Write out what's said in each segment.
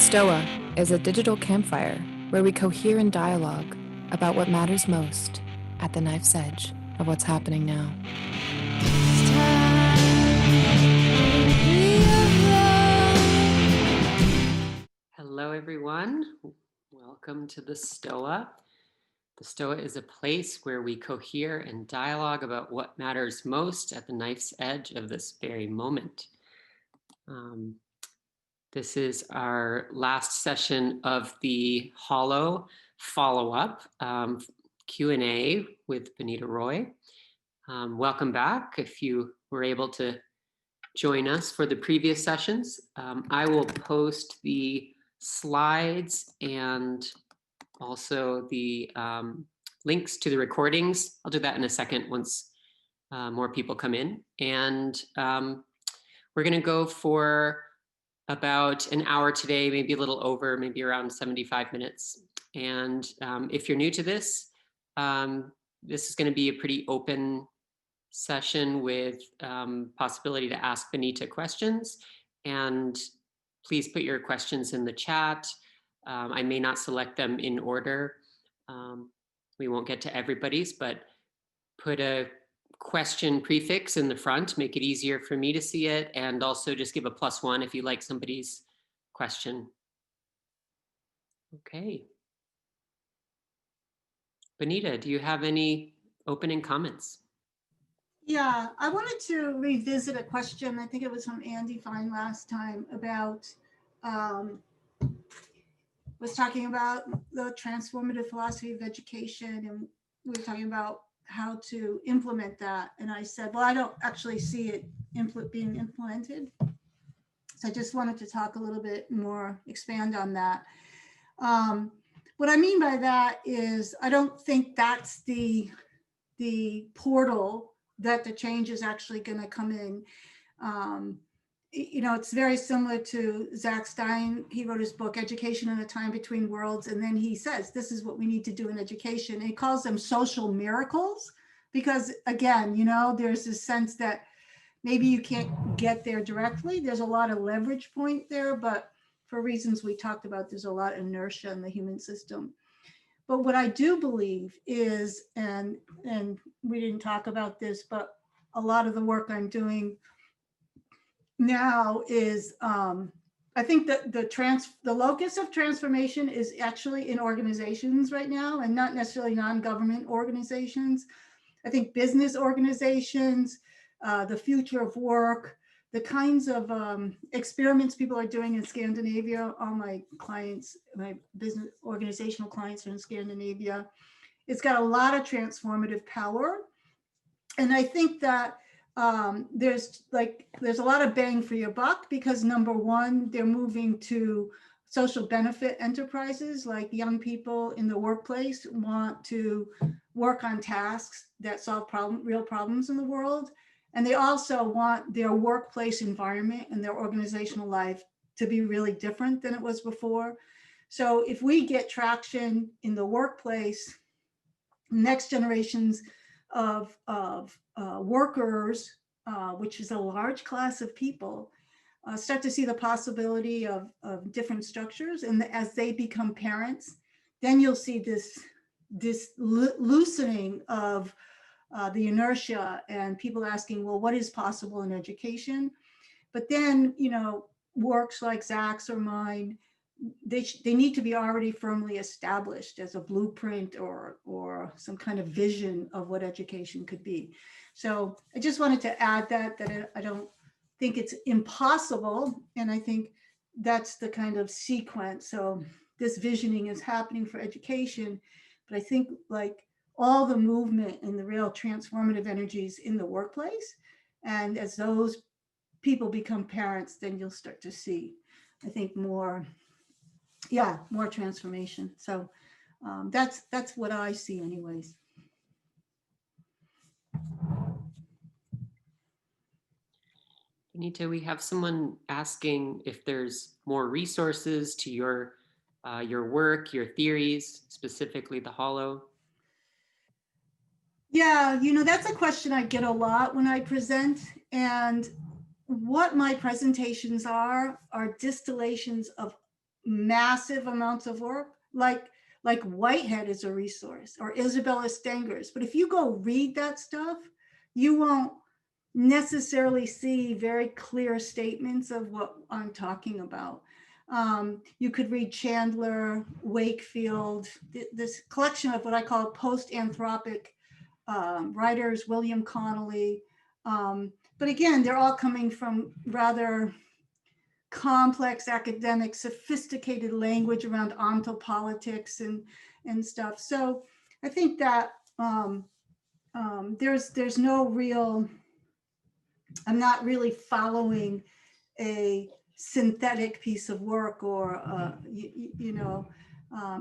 Stoa is a digital campfire where we cohere in dialogue about what matters most at the knife's edge of what's happening now. Hello, everyone. Welcome to the Stoa. The Stoa is a place where we cohere and dialogue about what matters most at the knife's edge of this very moment. This is our last session of the Hollow follow-up Q&A with Bonnitta Roy. Welcome back. If you were able to join us for the previous sessions, I will post the slides and also the links to the recordings. I'll do that in a second once more people come in. And we're going to go for about an hour today, maybe a little over, maybe around 75 minutes. And if you're new to this, this is going to be a pretty open session with possibility to ask Bonnitta questions. And please put your questions in the chat. I may not select them in order. We won't get to everybody's, but put a question prefix in the front, make it easier for me to see it, and also just give a +1 if you like somebody's question. Okay. Bonnitta, do you have any opening comments? Yeah, I wanted to revisit a question. I think it was from Andy Fine last time about, was talking about the transformative philosophy of education, and we were talking about how to implement that. And I said, well, I don't actually see it being implemented. So I just wanted to talk a little bit more, expand on that. What I mean by that is I don't think that's the portal that the change is actually going to come in. You know, it's very similar to Zach Stein. He wrote his book, Education in a Time Between Worlds. And then he says, this is what we need to do in education. And he calls them social miracles, because again, you know, there's this sense that maybe you can't get there directly. There's a lot of leverage point there, but for reasons we talked about, there's a lot of inertia in the human system. But what I do believe is, and we didn't talk about this, but a lot of the work I'm doing now is, I think that the locus of transformation is actually in organizations right now, and not necessarily non-government organizations. I think business organizations, the future of work, the kinds of experiments people are doing in Scandinavia. All my clients, my business organizational clients are in Scandinavia. It's got a lot of transformative power. And I think that there's a lot of bang for your buck, because number one, they're moving to social benefit enterprises. Like young people in the workplace want to work on tasks that solve real problems in the world. And they also want their workplace environment and their organizational life to be really different than it was before. So if we get traction in the workplace, next generations of workers, which is a large class of people, start to see the possibility of different structures. And as they become parents, then you'll see this loosening of the inertia and people asking, well, what is possible in education? But then, you know, works like Zach's or mine, they need to be already firmly established as a blueprint or some kind of vision of what education could be. So I just wanted to add that I don't think it's impossible. And I think that's the kind of sequence. So this visioning is happening for education, but I think like all the movement and the real transformative energies in the workplace. And as those people become parents, then you'll start to see, I think, more transformation. So that's what I see anyways. Bonnitta, we have someone asking if there's more resources to your work, your theories, specifically the Hollow. Yeah, you know, that's a question I get a lot when I present. And what my presentations are distillations of massive amounts of work, like Whitehead is a resource, or Isabella Stengers. But if you go read that stuff, you won't necessarily see very clear statements of what I'm talking about. You could read Chandler, Wakefield, this collection of what I call post-anthropic writers, William Connolly. But again, they're all coming from rather complex academic, sophisticated language around ontopolitics and stuff. So I think that there's no real, I'm not really following a synthetic piece of work, or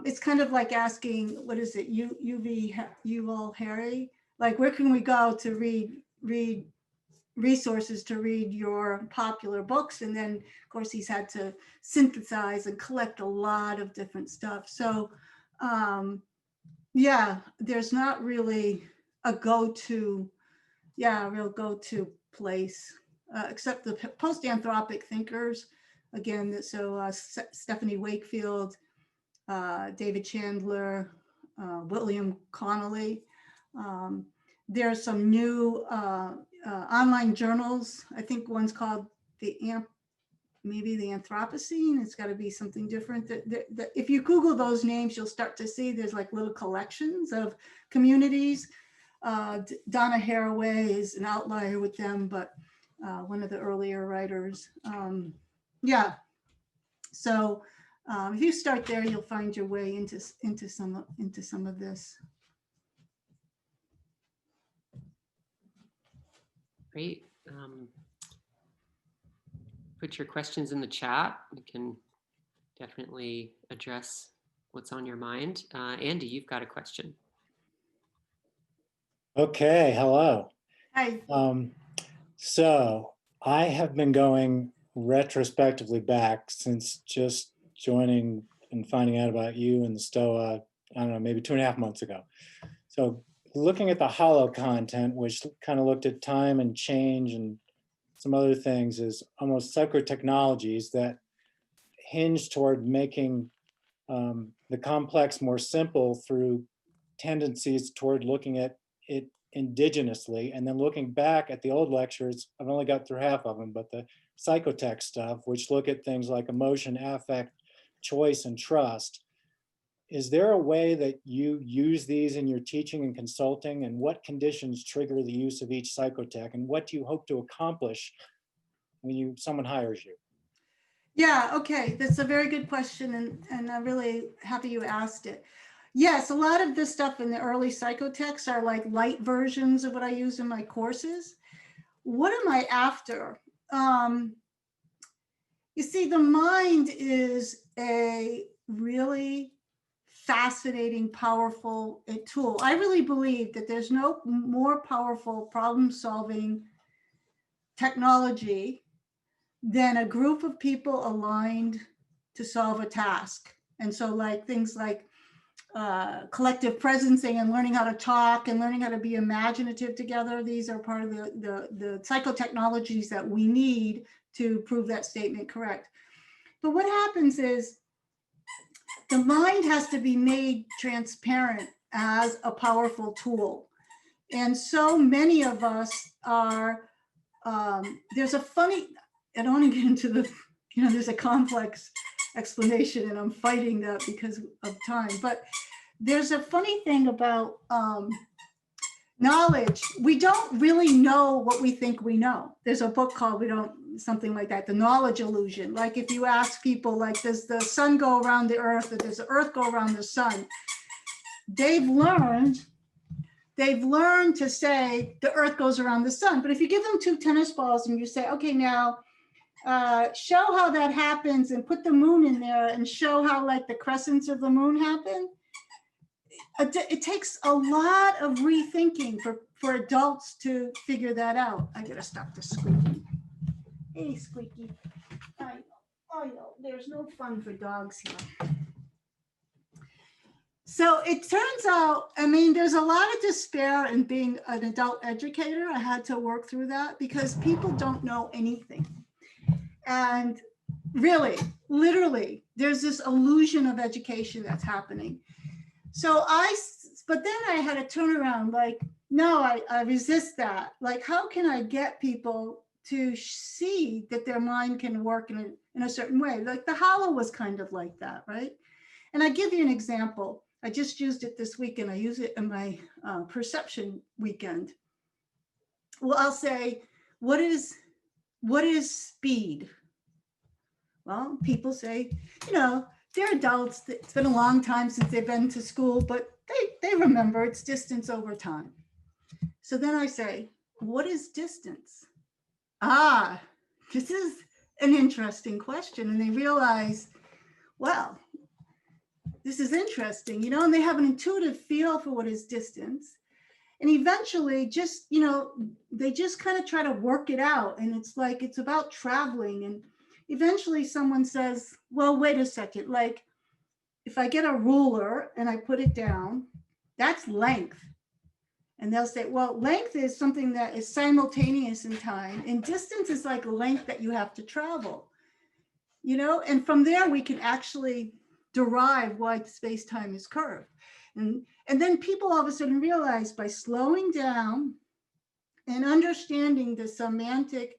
it's kind of like asking, what is it, Yuval Harari, like, where can we go to read resources to read your popular books? And then of course he's had to synthesize and collect a lot of different stuff. So yeah, there's not really a real go-to place, except the post-anthropic thinkers. Again, so Stephanie Wakefield, David Chandler, William Connolly. There's some new online journals. I think one's called maybe the Anthropocene. It's got to be something different. If you Google those names, you'll start to see there's like little collections of communities. Donna Haraway is an outlier with them, but one of the earlier writers. Yeah. So if you start there, you'll find your way into some of this. Great. Put your questions in the chat. We can definitely address what's on your mind. Andy, you've got a question. Okay, hello. Hi. So I have been going retrospectively back since just joining and finding out about you and the STOA, I don't know, maybe 2.5 months ago. So looking at the hollow content, which kind of looked at time and change and some other things, is almost psychotechnologies that hinge toward making the complex more simple through tendencies toward looking at it indigenously. And then looking back at the old lectures, I've only got through half of them, but the psychotech stuff, which look at things like emotion, affect, choice, and trust. Is there a way that you use these in your teaching and consulting, and what conditions trigger the use of each psychotech, and what do you hope to accomplish when someone hires you? Yeah, okay, that's a very good question, and I'm really happy you asked it. Yes, a lot of this stuff in the early psychotechs are like light versions of what I use in my courses. What am I after? You see, the mind is a really fascinating, powerful tool. I really believe that there's no more powerful problem-solving technology than a group of people aligned to solve a task. And so like things like collective presencing and learning how to talk and learning how to be imaginative together, these are part of the psychotechnologies that we need to prove that statement correct. But what happens is the mind has to be made transparent as a powerful tool. And so many of us are, there's a funny, I don't want to get into the, there's a complex explanation and I'm fighting that because of time, but there's a funny thing about knowledge. We don't really know what we think we know. There's a book called, something like that, The Knowledge Illusion. Like if you ask people, like, does the sun go around the earth, or does the earth go around the sun? They've learned to say the earth goes around the sun. But if you give them 2 tennis balls and you say, okay, now show how that happens and put the moon in there and show how like the crescents of the moon happen, it takes a lot of rethinking for adults to figure that out. I gotta stop the squeaking. Hey, Squeaky. I know, there's no fun for dogs here. So it turns out, there's a lot of despair in being an adult educator. I had to work through that because people don't know anything. And Really, literally, there's this illusion of education that's happening. So but then I had to turn around, like, no, I resist that. Like, how can I get people to see that their mind can work in a certain way? Like the hollow was kind of like that, right? And I give you an example. I just used it this weekend. I use it in my perception weekend. Well, I'll say, what is speed? Well, people say, they're adults. It's been a long time since they've been to school, but they remember it's distance over time. So then I say, what is distance? Ah, this is an interesting question. And they realize, well, this is interesting, and they have an intuitive feel for what is distance. And eventually they just kind of try to work it out. And it's like, it's about traveling. And eventually someone says, well, wait a second, like if I get a ruler and I put it down, that's length. And they'll say, well, length is something that is simultaneous in time, and distance is like a length that you have to travel, and from there we can actually derive why space-time is curved. And then people all of a sudden realize, by slowing down and understanding the semantic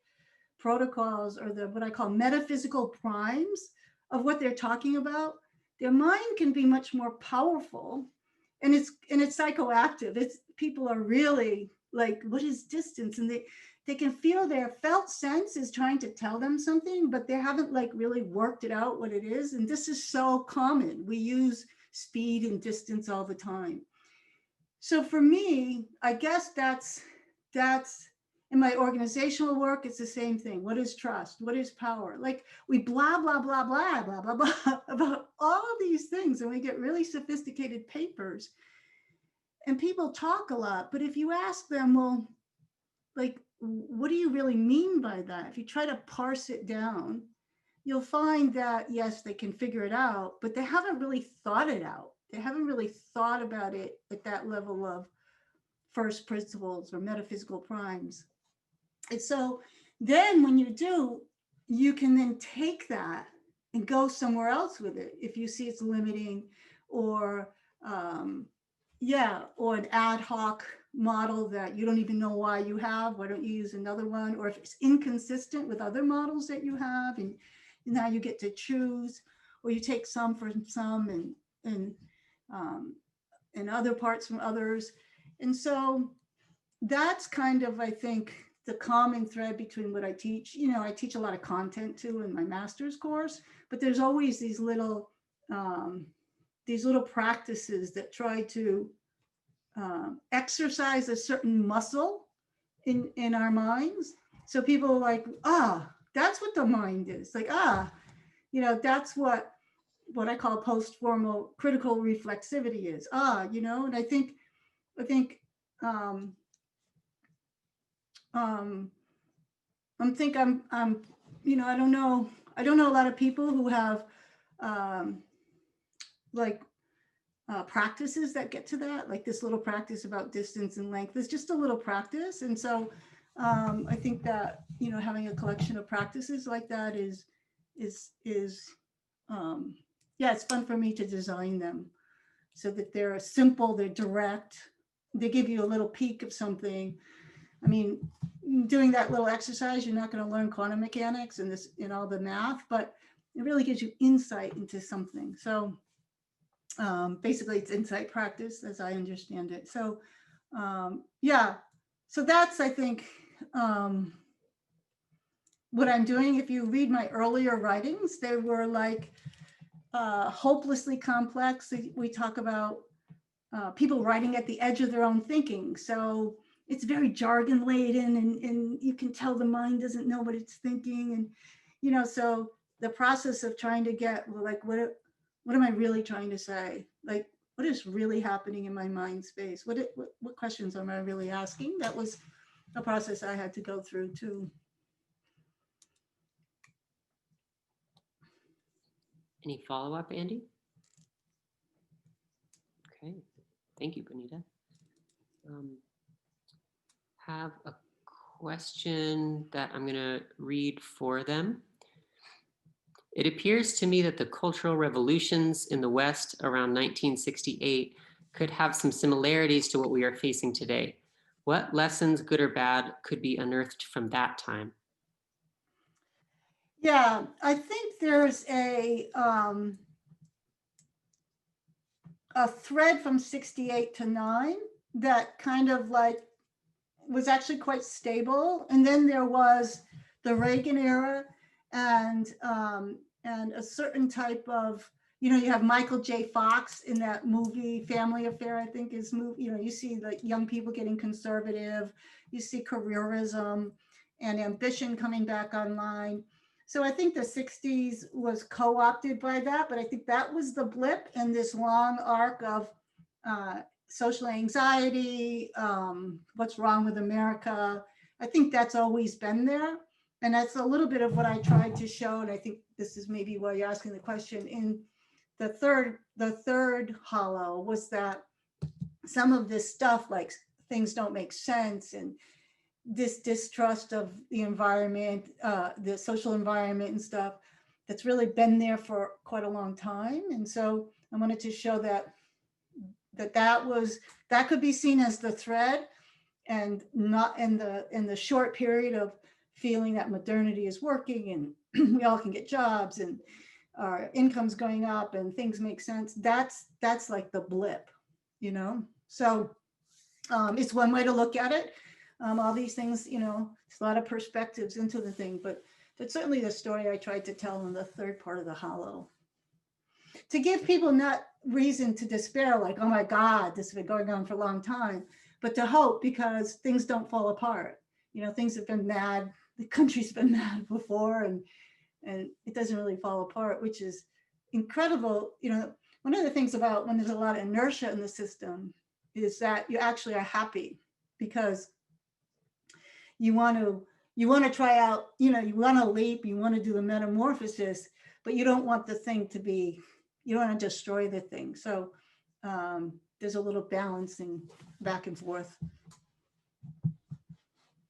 protocols, or the what I call metaphysical primes of what they're talking about, their mind can be much more powerful. And it's psychoactive. It's people are really like, what is distance? And they can feel their felt sense is trying to tell them something, but they haven't like really worked it out what it is. And this is so common. We use speed and distance all the time. So for me, I guess that's in my organizational work, it's the same thing. What is trust? What is power? Like we blah, blah, blah, blah, blah, blah, blah about all of these things. And we get really sophisticated papers and people talk a lot. But if you ask them, well, like, what do you really mean by that? If you try to parse it down, you'll find that, yes, they can figure it out, but they haven't really thought it out. They haven't really thought about it at that level of first principles or metaphysical primes. And so then when you do, you can then take that and go somewhere else with it. If you see it's limiting, or or an ad hoc model that you don't even know why you have, why don't you use another one? Or if it's inconsistent with other models that you have, and now you get to choose, or you take some from some and other parts from others. And so that's kind of, I think, the common thread between what I teach. I teach a lot of content too in my master's course, but there's always these little practices that try to exercise a certain muscle in our minds. So people are like, that's what the mind is. Like, that's what I call post-formal critical reflexivity is. And I think I don't know a lot of people who have practices that get to that, like this little practice about distance and length is just a little practice. And so I think that, having a collection of practices like that is it's fun for me to design them so that they're simple, they're direct, they give you a little peek of something. I mean, doing that little exercise, you're not going to learn quantum mechanics and all the math, but it really gives you insight into something. So basically it's insight practice as I understand it. So so that's, I think, what I'm doing. If you read my earlier writings, they were like hopelessly complex. We talk about people writing at the edge of their own thinking. So it's very jargon laden, and you can tell the mind doesn't know what it's thinking. And, so the process of trying to get, well, like, what am I really trying to say? Like, what is really happening in my mind space? What questions am I really asking? That was a process I had to go through too. Any follow-up, Andy? Okay, thank you, Bonnitta. Have a question that I'm going to read for them. It appears to me that the cultural revolutions in the West around 1968 could have some similarities to what we are facing today. What lessons, good or bad, could be unearthed from that time? Yeah, I think there's a thread from 68 to 9 that kind of like was actually quite stable. And then there was the Reagan era and a certain type of, you have Michael J. Fox in that movie Family Affair, I think is movie, you see the young people getting conservative, you see careerism and ambition coming back online. So I think the 60s was co-opted by that, but I think that was the blip in this long arc of social anxiety, what's wrong with America. I think that's always been there. And that's a little bit of what I tried to show. And I think this is maybe why you're asking the question. In the third hollow was that some of this stuff, like things don't make sense, and this distrust of the environment, the social environment and stuff, that's really been there for quite a long time. And so I wanted to show that that could be seen as the thread, and not in the short period of feeling that modernity is working and we all can get jobs and our income's going up and things make sense. That's like the blip, So it's one way to look at it. All these things, there's a lot of perspectives into the thing, but that's certainly the story I tried to tell in the third part of the hollow. To give people not reason to despair, like, oh my God, this has been going on for a long time, but to hope, because things don't fall apart. Things have been mad. The country's been mad before, and it doesn't really fall apart, which is incredible. One of the things about when there's a lot of inertia in the system is that you actually are happy, because you want to try out, you want to leap, you want to do the metamorphosis, but you don't want the thing to be, you don't want to destroy the thing. So there's a little balancing back and forth.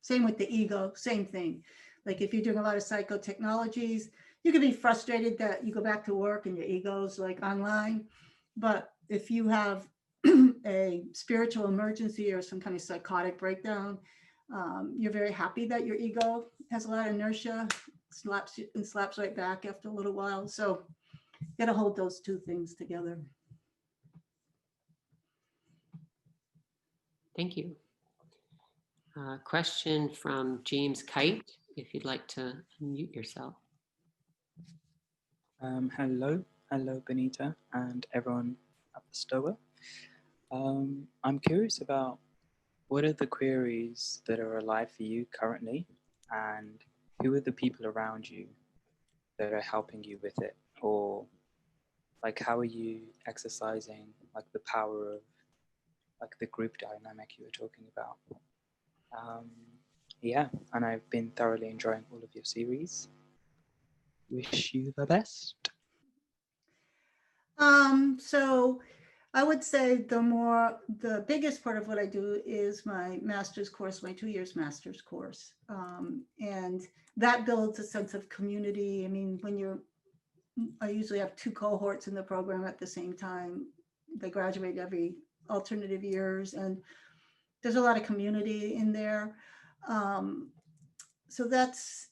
Same with the ego, same thing. Like if you're doing a lot of psychotechnologies, you could be frustrated that you go back to work and your ego's like online. But if you have a spiritual emergency or some kind of psychotic breakdown, you're very happy that your ego has a lot of inertia, slaps right back after a little while. So you got to hold those two things together. Thank you. Question from James Kite, if you'd like to unmute yourself. Hello, Bonnitta and everyone at the STOA. I'm curious about what are the queries that are alive for you currently, and who are the people around you that are helping you with it, or like how are you exercising like the power of like the group dynamic you were talking about? Yeah, and I've been thoroughly enjoying all of your series. Wish you the best. So I would say the biggest part of what I do is my master's course, my 2 years master's course. And that builds a sense of community. I mean, I usually have 2 cohorts in the program at the same time. They graduate every alternative years, and there's a lot of community in there. So that's,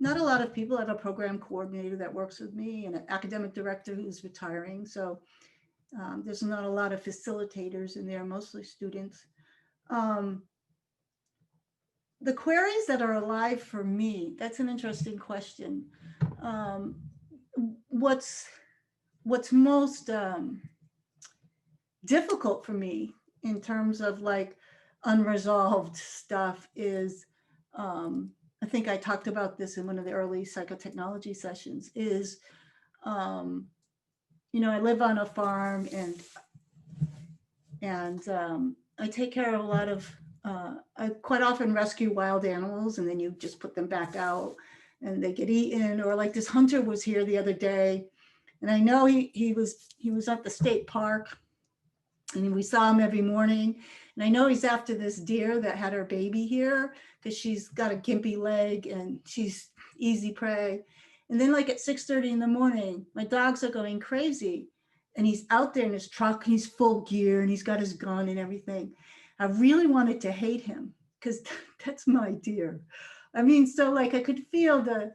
not a lot of people. I have a program coordinator that works with me and an academic director who's retiring. So there's not a lot of facilitators in there, mostly students. The queries that are alive for me, that's an interesting question. What's most difficult for me in terms of like unresolved stuff is, I think I talked about this in one of the early psychotechnology sessions, is, I live on a farm and I take care of a lot of, I quite often rescue wild animals, and then you just put them back out and they get eaten. Or like this hunter was here the other day, and I know he was at the state park, and we saw him every morning. And I know he's after this deer that had her baby here, because she's got a gimpy leg and she's easy prey. And then like at 6:30 in the morning, my dogs are going crazy. And he's out there in his truck, and he's full gear, and he's got his gun and everything. I really wanted to hate him because that's my deer. I mean, so like I could feel the,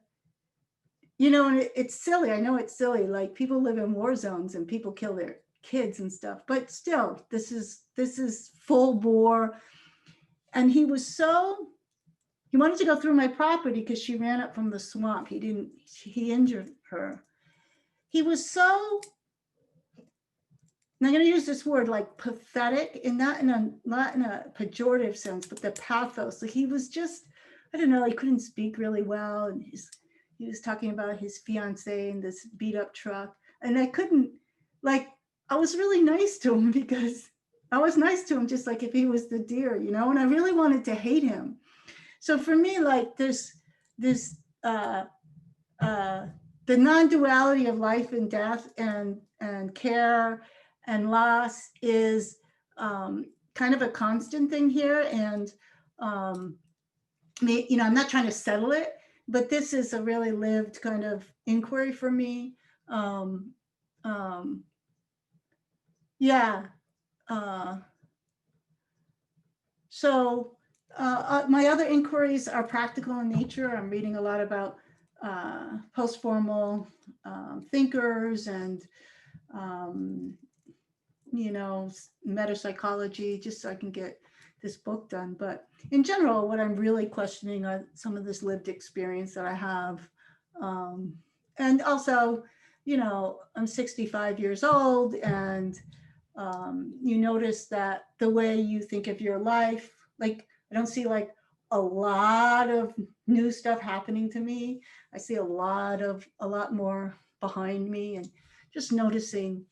you know, and it's silly. I know it's silly. Like people live in war zones and people kill their kids and stuff, but still, this is full bore. And he wanted to go through my property because she ran up from the swamp. He injured her. He was so, and I'm going to use this word like pathetic, and not in a pejorative sense, but the pathos. Like he was just, I don't know, he couldn't speak really well. And he was talking about his fiance and this beat up truck. And I couldn't, like, I was really nice to him because I was nice to him just like if he was the deer, you know, and I really wanted to hate him. So for me, like this, the non-duality of life and death and care and loss is kind of a constant thing here. And, you know, I'm not trying to settle it, but this is a really lived kind of inquiry for me. Yeah. So my other inquiries are practical in nature. I'm reading a lot about post-formal thinkers and, you know, metapsychology, just so I can get this book done. But in general, what I'm really questioning are some of this lived experience that I have. And also, you know, I'm 65 years old, and you notice that the way you think of your life, like I don't see like a lot of new stuff happening to me. I see a lot more behind me, and just noticing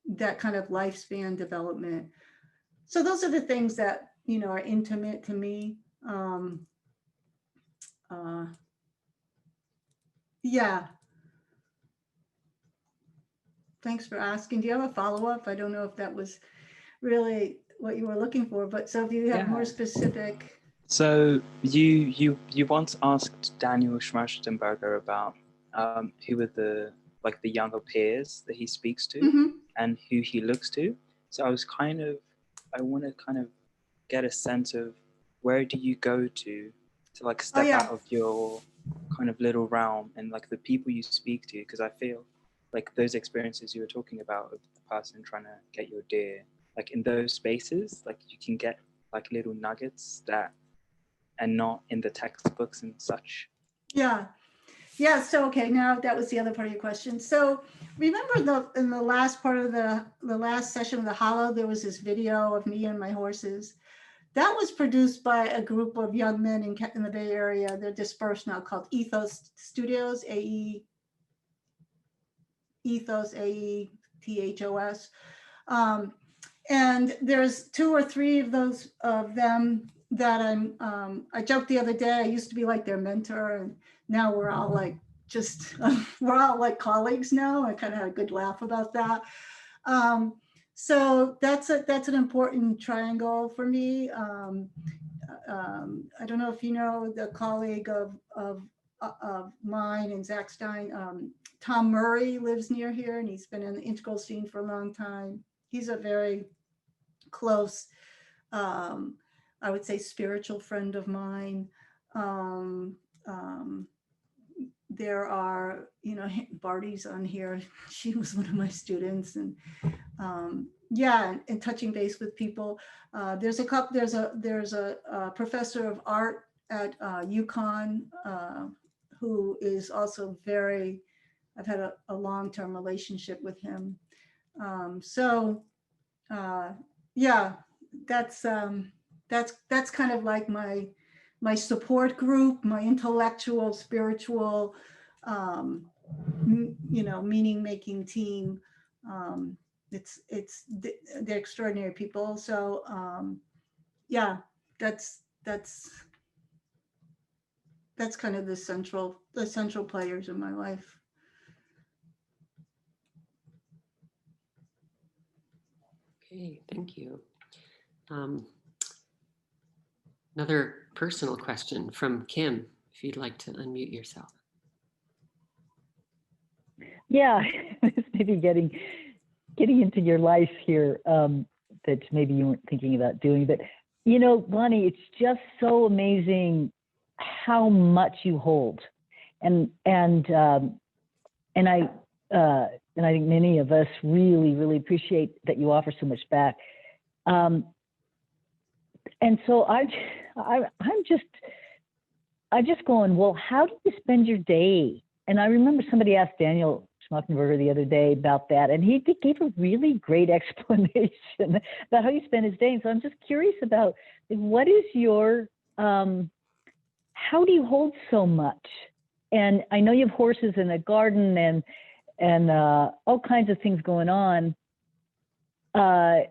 that kind of lifespan development. So those are the things that, you know, are intimate to me. Yeah. Thanks for asking. Do you have a follow-up? I don't know if that was really what you were looking for, but so if you have more specific. So you once asked Daniel Schmachtenberger about who were the younger peers that he speaks to and who he looks to. So I want to kind of get a sense of where do you go to like step out of your kind of little realm and like the people you speak to, because I feel like those experiences you were talking about of the person trying to get your deer, like in those spaces, like you can get like little nuggets that and not in the textbooks and such. Yeah. So, okay, now that was the other part of your question. So remember in the last part of the last session of the Hollow, there was this video of me and my horses. That was produced by a group of young men in the Bay Area. They're dispersed now, called Ethos Studios, Ethos, AETHOS. And there's 2 or 3 of those of them that I joked the other day, I used to be like their mentor, and now we're all like we're all like colleagues now. I kind of had a good laugh about that. So that's an important triangle for me. I don't know if you know the colleague of mine and Zach Stein, Tom Murray lives near here, and he's been in the integral scene for a long time. He's a very close, I would say, spiritual friend of mine. There are, you know, Barty's on here. She was one of my students, and yeah, and touching base with people. There's a professor of art at UConn who is also very, I've had a long-term relationship with him. Yeah, that's kind of like my support group, my intellectual, spiritual, you know, meaning-making team. They're extraordinary people. So yeah, that's kind of the central players in my life. Okay, thank you. Another personal question from Kim. if you'd like to unmute yourself. Yeah, it's maybe getting into your life here that maybe you weren't thinking about doing. But, you know, Bonnie, it's just so amazing how much you hold. And I think many of us really appreciate that you offer so much back. And so I'm just going, well, how do you spend your day? And I remember somebody asked Daniel Schmuckenberger the other day about that, and he gave a really great explanation about how you spend his day. And so I'm just curious about what is your, how do you hold so much? And I know you have horses and a garden and all kinds of things going on, and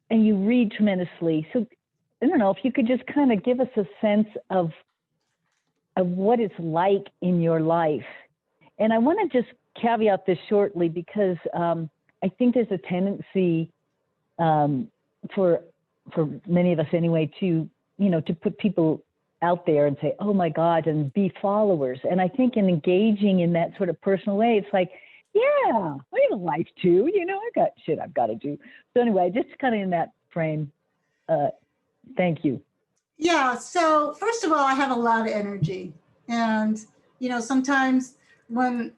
you read tremendously. So I don't know if you could just kind of give us a sense of what it's like in your life. And I want to just caveat this shortly because I think there's a tendency for many of us anyway to, you know, to put people out there and say, oh my God, and be followers. And I think in engaging in that sort of personal way, it's like, yeah, I have a life too, you know, I got shit I've got to do. So anyway, just kind of in that frame, thank you. Yeah, so first of all, I have a lot of energy. And, you know, sometimes when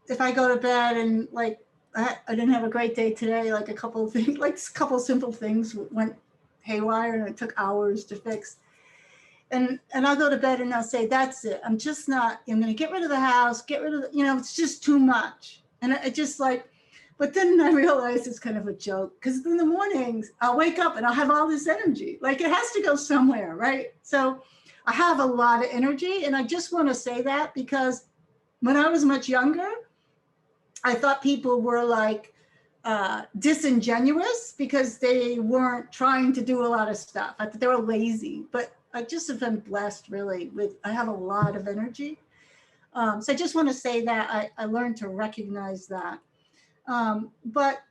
if I go to bed and like, I didn't have a great day today, like a couple of things, like a couple simple things went haywire and it took hours to fix. And I'll go to bed and I'll say, that's it. I'm going to get rid of the house, you know, it's just too much. And I just like, but then I realized it's kind of a joke because in the mornings I'll wake up and I'll have all this energy. Like it has to go somewhere, right? So I have a lot of energy, and I just want to say that because when I was much younger, I thought people were like disingenuous because they weren't trying to do a lot of stuff. I thought they were lazy, but I just have been blessed really I have a lot of energy. So I just want to say that I learned to recognize that. But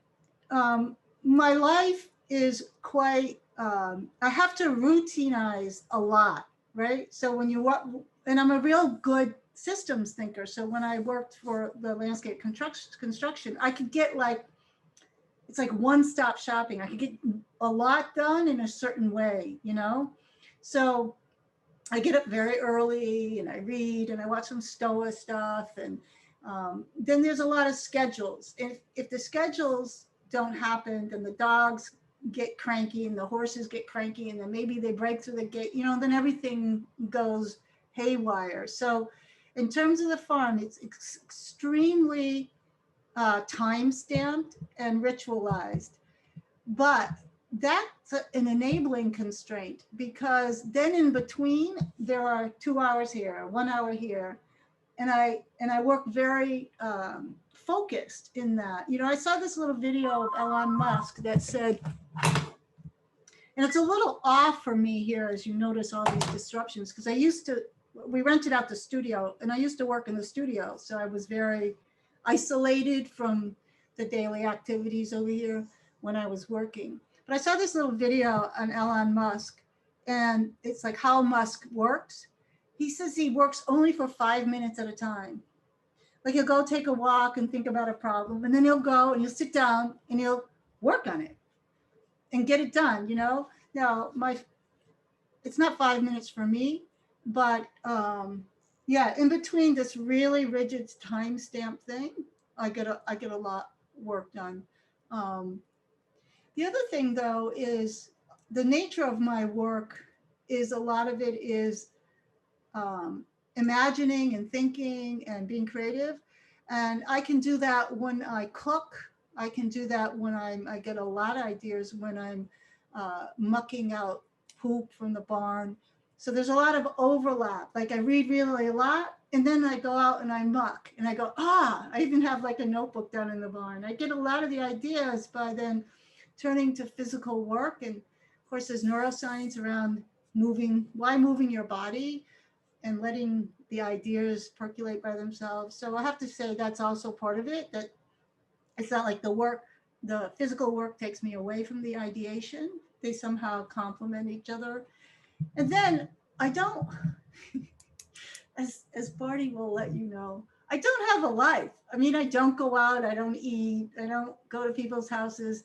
my life is quite, I have to routinize a lot, right? So when you work, and I'm a real good systems thinker. So when I worked for the landscape construction, I could get like, it's like one-stop shopping. I could get a lot done in a certain way, you know? So I get up very early and I read and I watch some stoa stuff. And then there's a lot of schedules. If the schedules don't happen, then the dogs get cranky and the horses get cranky, and then maybe they break through the gate, you know, then everything goes haywire. So in terms of the farm, it's extremely time-stamped and ritualized. But that's an enabling constraint because then in between there are 2 hours here, 1 hour here, and I work very focused in that. You know, I saw this little video of Elon Musk that said, and it's a little off for me here as you notice all these disruptions, because we rented out the studio and I used to work in the studio, so I was very isolated from the daily activities over here when I was working. But I saw this little video on Elon Musk, and it's like how Musk works. He says he works only for 5 minutes at a time. Like he'll go take a walk and think about a problem, and then he'll go and he'll sit down and he'll work on it and get it done, you know? Now, it's not 5 minutes for me, but yeah, in between this really rigid timestamp thing, I get a lot work done. The other thing though is the nature of my work is a lot of it is imagining and thinking and being creative. And I can do that when I cook. I can do that when I get a lot of ideas when I'm mucking out poop from the barn. So there's a lot of overlap. Like I read really a lot, and then I go out and I muck and I go, I even have like a notebook down in the barn. I get a lot of the ideas by then turning to physical work. And of course there's neuroscience around why moving your body and letting the ideas percolate by themselves. So I have to say that's also part of it, that it's not like the physical work takes me away from the ideation. They somehow complement each other. And then I don't, as Barney will let you know, I don't have a life. I mean, I don't go out, I don't eat, I don't go to people's houses.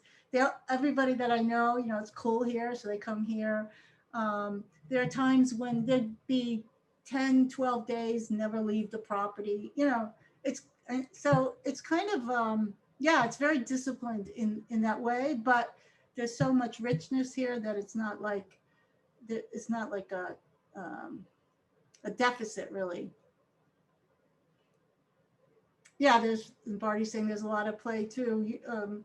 Everybody that I know, it's cool here, so they come here. There are times when there'd be 10, 12 days, never leave the property. So it's kind of, yeah, it's very disciplined in that way, but there's so much richness here that it's not like a deficit really. Yeah, there's Barty's saying there's a lot of play too. And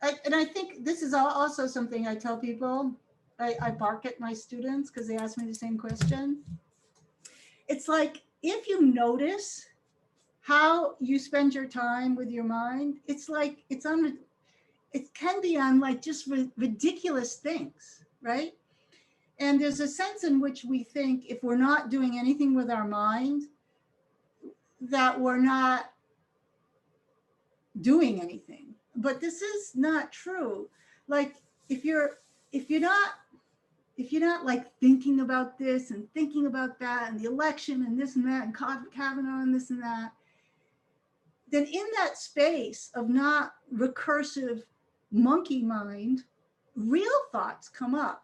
I think this is also something I tell people. I bark at my students because they ask me the same question. It's like, if you notice how you spend your time with your mind, it's like it can be on like just ridiculous things, right? And there's a sense in which we think if we're not doing anything with our mind, that we're not doing anything. But this is not true. Like if you're not like thinking about this and thinking about that and the election and this and that and Kavanaugh and this and that, then in that space of not recursive monkey mind, real thoughts come up.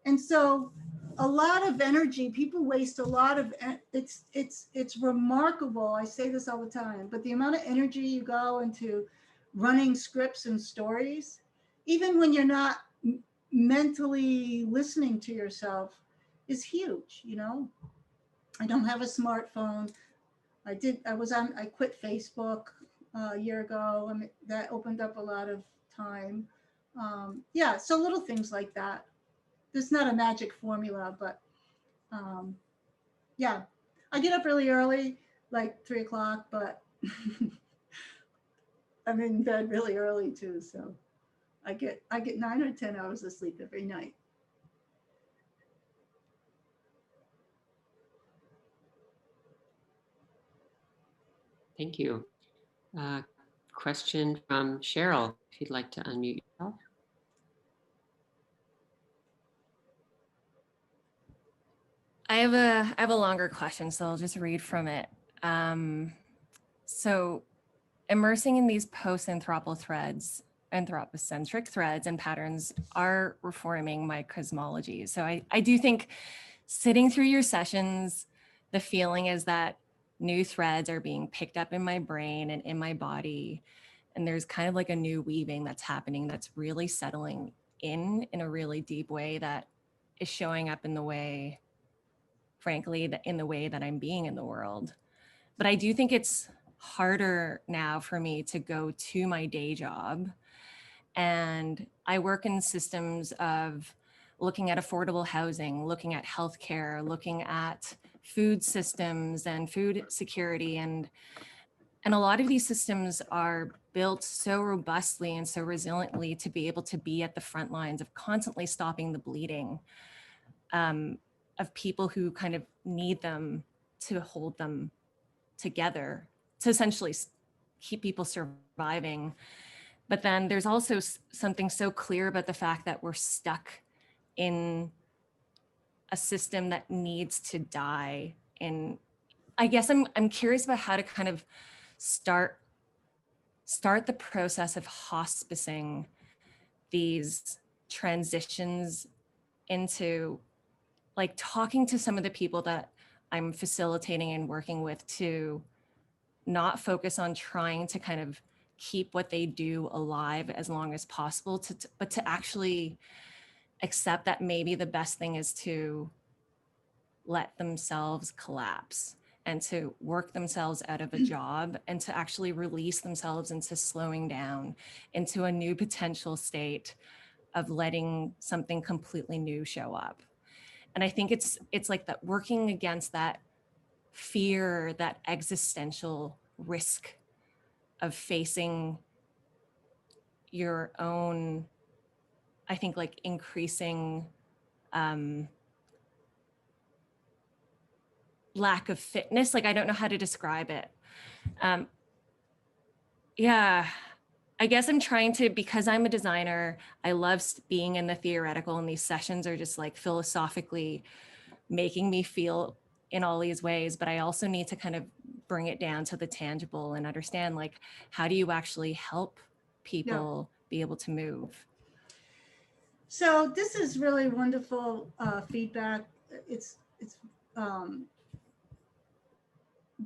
And so a lot of energy, people waste a lot of, it's remarkable. I say this all the time, but the amount of energy you go into running scripts and stories, even when you're not mentally listening to yourself, is huge. I don't have a smartphone. I quit Facebook a year ago. That opened up a lot of time. Yeah, so little things like that. There's not a magic formula, but yeah, I get up really early, like 3 o'clock, but I'm in bed really early too. So I get 9 or 10 hours of sleep every night. Thank you. Question from Cheryl, if you'd like to unmute yourself. I have a longer question, so I'll just read from it. So immersing in these anthropocentric threads and patterns are reforming my cosmology. So I do think sitting through your sessions, the feeling is that new threads are being picked up in my brain and in my body. And there's kind of like a new weaving that's happening that's really settling in a really deep way that is showing up in the way, frankly, in the way that I'm being in the world. But I do think it's harder now for me to go to my day job. And I work in systems of looking at affordable housing, looking at healthcare, looking at food systems and food security. And a lot of these systems are built so robustly and so resiliently to be able to be at the front lines of constantly stopping the bleeding of people who kind of need them to hold them together, to essentially keep people surviving. But then there's also something so clear about the fact that we're stuck in a system that needs to die. And I guess I'm curious about how to kind of start the process of hospicing these transitions into like talking to some of the people that I'm facilitating and working with to not focus on trying to kind of keep what they do alive as long as possible, but to actually accept that maybe the best thing is to let themselves collapse and to work themselves out of a job and to actually release themselves into slowing down into a new potential state of letting something completely new show up. And I think it's like that, working against that fear, that existential risk of facing your own, I think, like increasing lack of fitness. Like, I don't know how to describe it. Yeah, I guess I'm trying to, because I'm a designer, I love being in the theoretical, and these sessions are just like philosophically making me feel in all these ways, but I also need to kind of bring it down to the tangible and understand, like, how do you actually help people be able to move? So this is really wonderful feedback. It's the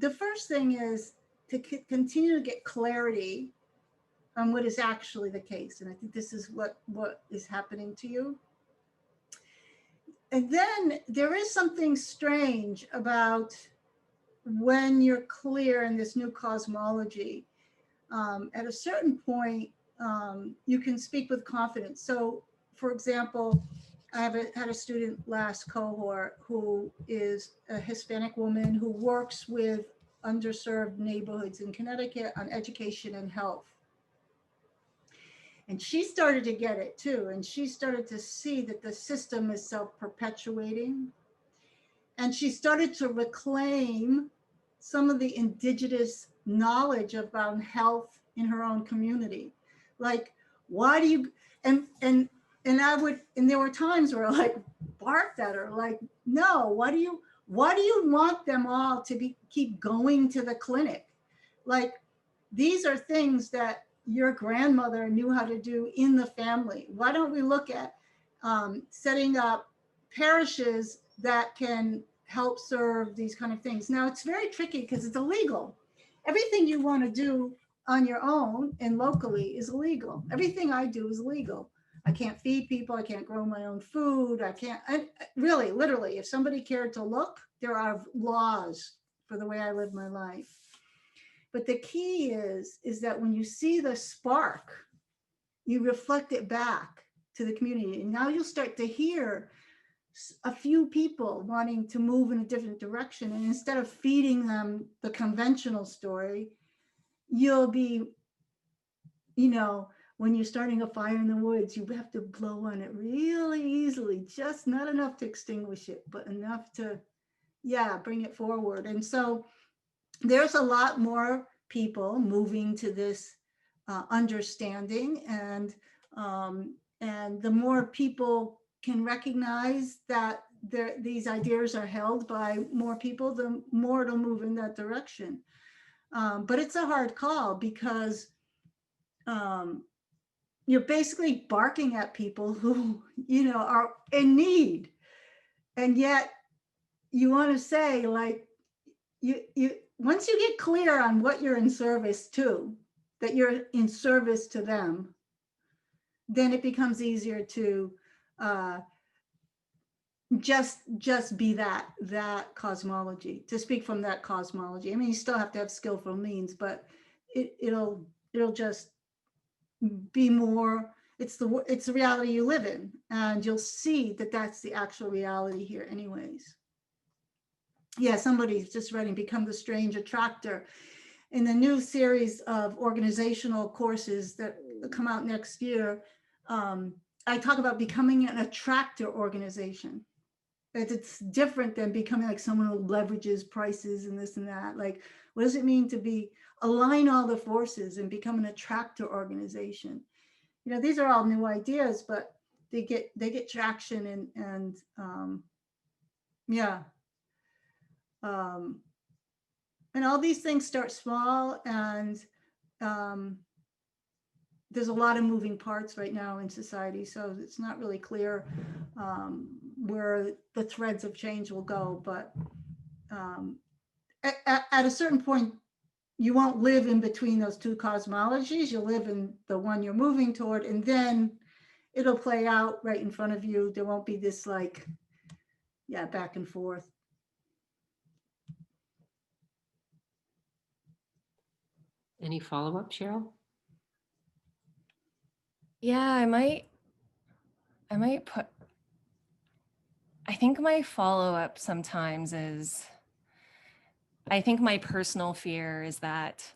first thing is to continue to get clarity on what is actually the case, and I think this is what is happening to you. And then there is something strange about when you're clear in this new cosmology. At a certain point, you can speak with confidence. So, for example, I had a student last cohort who is a Hispanic woman who works with underserved neighborhoods in Connecticut on education and health. And she started to get it too. And she started to see that the system is self-perpetuating. And she started to reclaim some of the indigenous knowledge about health in her own community. Like, why do you, and there were times where I like barked at her, like, no, why do you want them all to keep going to the clinic? Like, these are things that your grandmother knew how to do in the family. Why don't we look at setting up parishes that can help serve these kind of things? Now, it's very tricky because it's illegal. Everything you want to do on your own and locally is illegal. Everything I do is illegal. I can't feed people. I can't grow my own food. Really, literally, if somebody cared to look, there are laws for the way I live my life. But the key is that when you see the spark, you reflect it back to the community. And now you'll start to hear a few people wanting to move in a different direction. And instead of feeding them the conventional story, you'll be, when you're starting a fire in the woods, you have to blow on it really easily, just not enough to extinguish it, but enough to, bring it forward. And so there's a lot more people moving to this understanding, and the more people can recognize that these ideas are held by more people, the more it'll move in that direction. But it's a hard call because you're basically barking at people who, are in need. And yet you want to say, like, you once you get clear on what you're in service to, that you're in service to them, then it becomes easier to just be that cosmology, to speak from that cosmology. I mean, you still have to have skillful means, but it'll just be more, it's the reality you live in, and you'll see that that's the actual reality here anyways. Yeah, somebody's just writing Become the Strange Attractor. In the new series of organizational courses that come out next year, I talk about becoming an attractor organization. It's different than becoming like someone who leverages prices and this and that. Like, what does it mean to align all the forces and become an attractor organization? These are all new ideas, but they get traction, and all these things start small, and there's a lot of moving parts right now in society, so it's not really clear where the threads of change will go. But at a certain point, you won't live in between those two cosmologies. You'll live in the one you're moving toward, and then it'll play out right in front of you. There won't be this back and forth. Any follow-up, Cheryl? Yeah, I might put, I think my follow-up sometimes is, I think my personal fear is that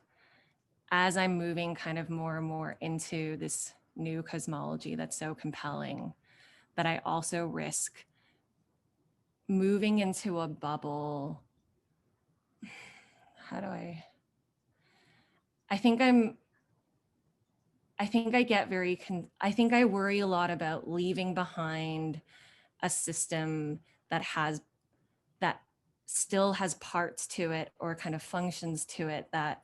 as I'm moving kind of more and more into this new cosmology that's so compelling, that I also risk moving into a bubble. How do I think I worry a lot about leaving behind a system that has that still has parts to it or kind of functions to it that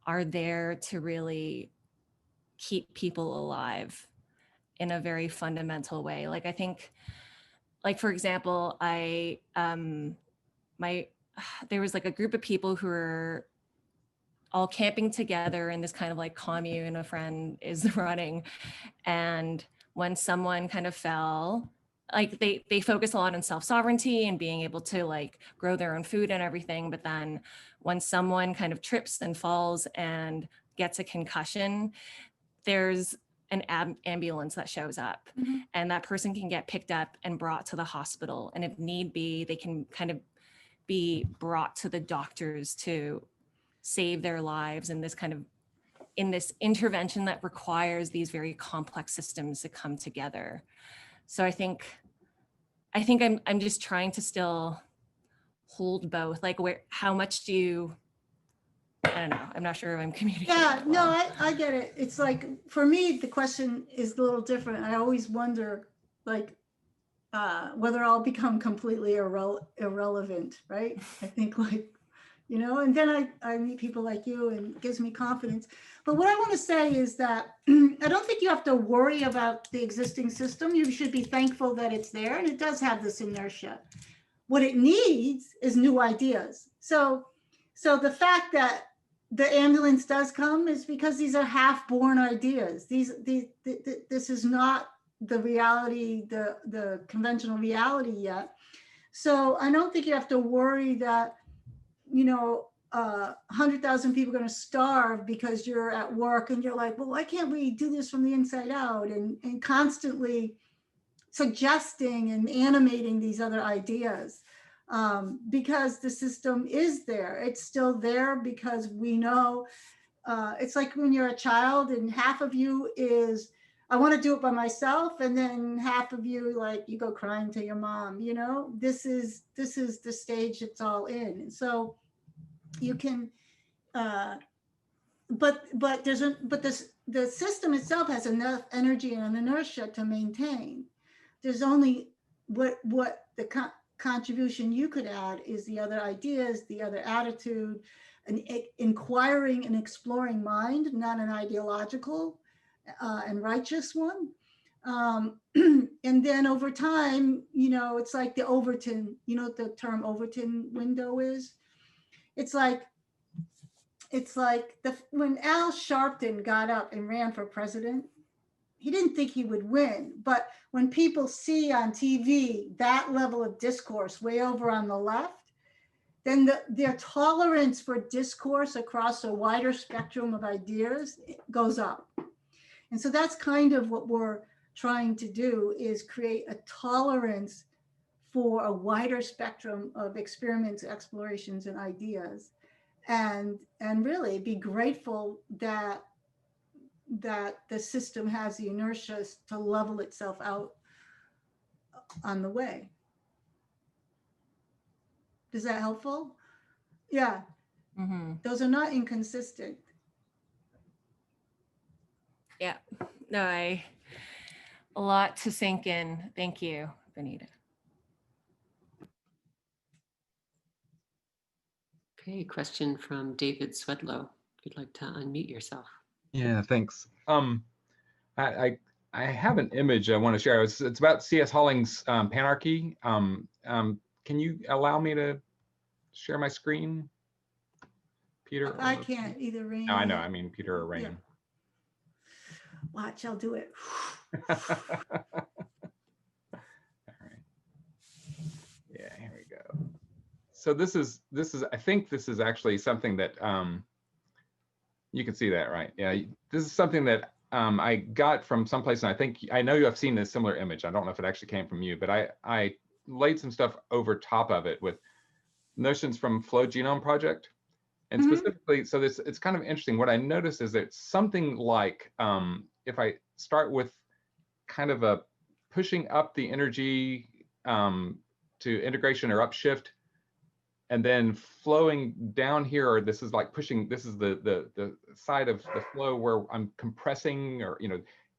are there to really keep people alive in a very fundamental way. Like I think, like for example, there was like a group of people who were all camping together in this kind of like commune a friend is running. And when someone kind of fell, like they focus a lot on self-sovereignty and being able to like grow their own food and everything. But then when someone kind of trips and falls and gets a concussion, there's an ambulance that shows up, and that person can get picked up and brought to the hospital. And if need be, they can kind of be brought to the doctors to save their lives in this intervention that requires these very complex systems to come together. So I think I'm just trying to still hold both. Like how much do you, I don't know, I'm not sure if I'm communicating. Yeah, well. no, I get it. It's like, for me, the question is a little different. I always wonder, like, whether I'll become completely irrelevant, right? I think like, and then I meet people like you and it gives me confidence. But what I want to say is that I don't think you have to worry about the existing system. You should be thankful that it's there, and it does have this inertia. What it needs is new ideas. So the fact that the ambulance does come is because these are half-born ideas. This is not the reality, the conventional reality yet. So I don't think you have to worry that 100,000 people are going to starve because you're at work and you're like, well, why can't we do this from the inside out, and constantly suggesting and animating these other ideas, because the system is there. It's still there because we know, it's like when you're a child and half of you is, I want to do it by myself, and then half of you, like, you go crying to your mom. This is the stage it's all in. And so you can, but the system itself has enough energy and inertia to maintain. There's only what the contribution you could add is the other ideas, the other attitude, an inquiring and exploring mind, not an ideological and righteous one. And then over time, it's like the Overton, what the term Overton window is? It's like when Al Sharpton got up and ran for president, he didn't think he would win. But when people see on TV that level of discourse way over on the left, then their tolerance for discourse across a wider spectrum of ideas goes up. And so that's kind of what we're trying to do, is create a tolerance for a wider spectrum of experiments, explorations, and ideas. And really be grateful that the system has the inertia to level itself out on the way. Is that helpful? Yeah. Mm-hmm. Those are not inconsistent. Yeah. No, a lot to sink in. Thank you, Bonnitta. Okay, question from David Swedlow. If you'd like to unmute yourself. Yeah, thanks. I have an image I want to share. It's about C.S. Holling's Panarchy. Can you allow me to share my screen, Peter? I can't either, Rain. No, I know. I mean, Peter or Rain. Yeah. Watch, I'll do it. All right. Yeah, here we go. So this is I think this is actually something that you can see that, right? Yeah, this is something that I got from someplace, and I know you have seen this similar image. I don't know if it actually came from you, but I laid some stuff over top of it with notions from Flow Genome Project. And specifically, so it's kind of interesting. What I noticed is that something like, if I start with kind of a pushing up the energy to integration or upshift, and then flowing down here, or this is like pushing, this is the side of the flow where I'm compressing or,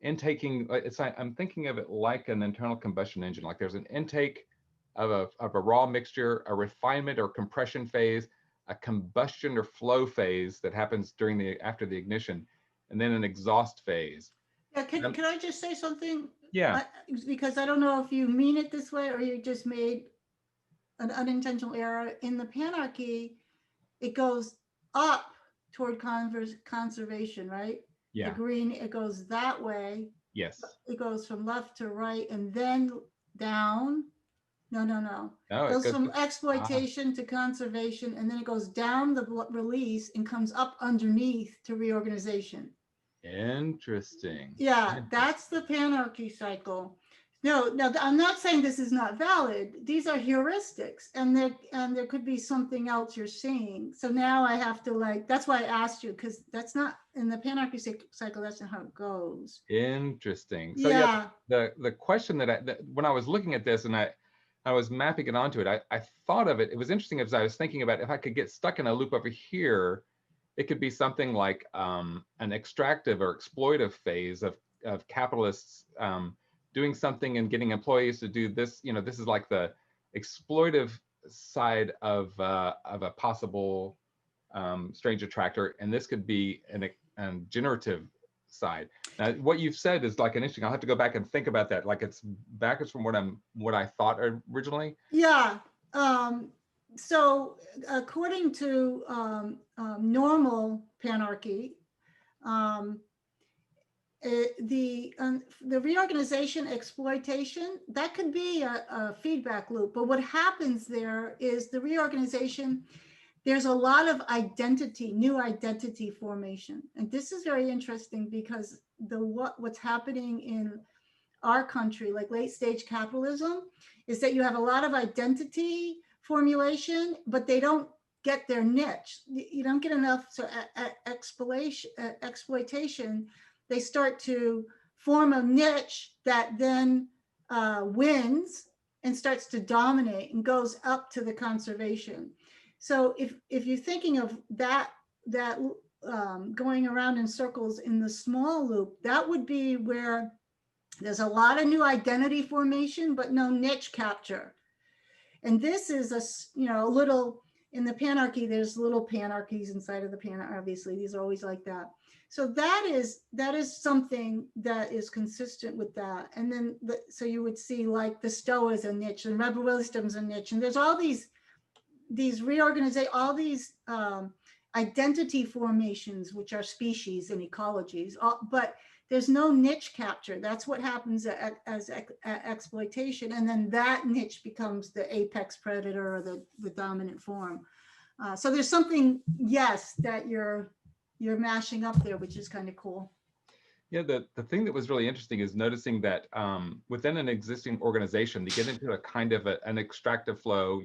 intaking. I'm thinking of it like an internal combustion engine. Like there's an intake of a raw mixture, a refinement or compression phase, a combustion or flow phase that happens after the ignition, and then an exhaust phase. Yeah, can I just say something? Yeah. Because I don't know if you mean it this way or you just made an unintentional error. In the panarchy, it goes up toward conservation, right? Yeah. The green, it goes that way. Yes. It goes from left to right and then down. No. No, It it goes goes from exploitation to conservation, and then it goes down the release and comes up underneath to reorganization. Interesting. Yeah, that's the panarchy cycle. No, I'm not saying this is not valid. These are heuristics, and there could be something else you're seeing. So now I have to that's why I asked you, because that's not in the panarchy cycle. That's not how it goes. Interesting. So yeah, the question that when I was looking at this and I was mapping it onto it, I thought of it. It was interesting as I was thinking about if I could get stuck in a loop over here, it could be something like an extractive or exploitive phase of capitalists doing something and getting employees to do this. This is like the exploitive side of a possible strange attractor, and this could be an generative side. Now, what you've said is like an interesting. I'll have to go back and think about that. Like it's backwards from what I thought originally. Yeah. So according to normal panarchy, the reorganization exploitation, that could be a feedback loop. But what happens there is the reorganization, there's a lot of new identity formation. And this is very interesting because what's happening in our country, like late stage capitalism, is that you have a lot of identity formulation, but they don't get their niche. You don't get enough exploitation. They start to form a niche that then wins and starts to dominate and goes up to the conservation. So if you're thinking of that going around in circles in the small loop, that would be where there's a lot of new identity formation, but no niche capture. And this is a little, in the panarchy, there's little panarchies inside of the panarchy. Obviously, these are always like that. So that is something that is consistent with that. And then, so you would see like the stoa is a niche and rebel wisdom's a niche. And there's all these all these identity formations, which are species and ecologies, but there's no niche capture. That's what happens as exploitation. And then that niche becomes the apex predator or the dominant form. So there's something, yes, that you're mashing up there, which is kind of cool. Yeah, the thing that was really interesting is noticing that within an existing organization, they get into a kind of an extractive flow.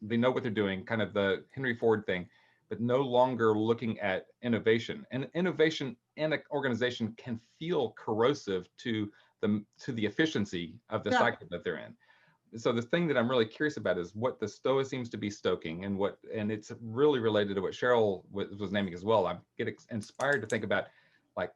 They know what they're doing, kind of the Henry Ford thing, but no longer looking at innovation. And innovation in an organization can feel corrosive to the efficiency of the cycle that they're in. So the thing that I'm really curious about is what the stoa seems to be stoking, and it's really related to what Cheryl was naming as well. I get inspired to think about like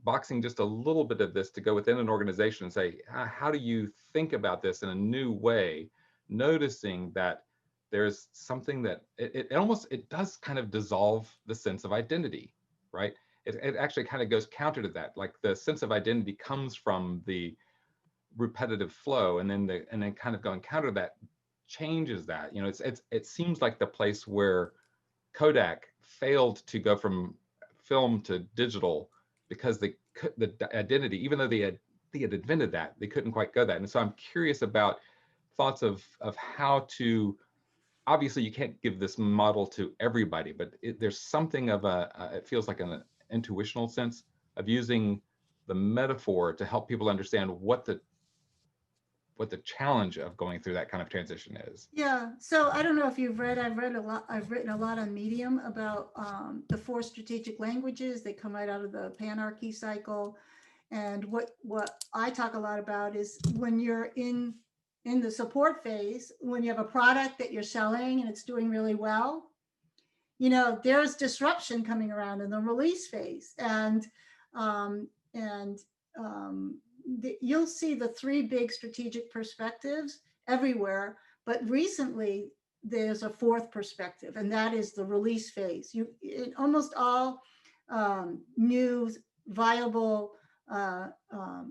boxing just a little bit of this to go within an organization and say, how do you think about this in a new way, noticing that there's something that it does kind of dissolve the sense of identity, right? It actually kind of goes counter to that. Like the sense of identity comes from the repetitive flow, and then kind of going counter to that changes that. It seems like the place where Kodak failed to go from film to digital because the identity, even though they had invented that, they couldn't quite go that. And so I'm curious about thoughts of how to. Obviously, you can't give this model to everybody, but there's something of it feels like an intuitional sense of using the metaphor to help people understand what the challenge of going through that kind of transition is. Yeah. So I don't know if you've read, I've written a lot on Medium about the 4 strategic languages. They come right out of the panarchy cycle. And what I talk a lot about is when you're in the support phase, when you have a product that you're selling and it's doing really well, there's disruption coming around in the release phase. And you'll see the 3 big strategic perspectives everywhere, But recently, there's a fourth perspective, and that is the release phase. In almost all new viable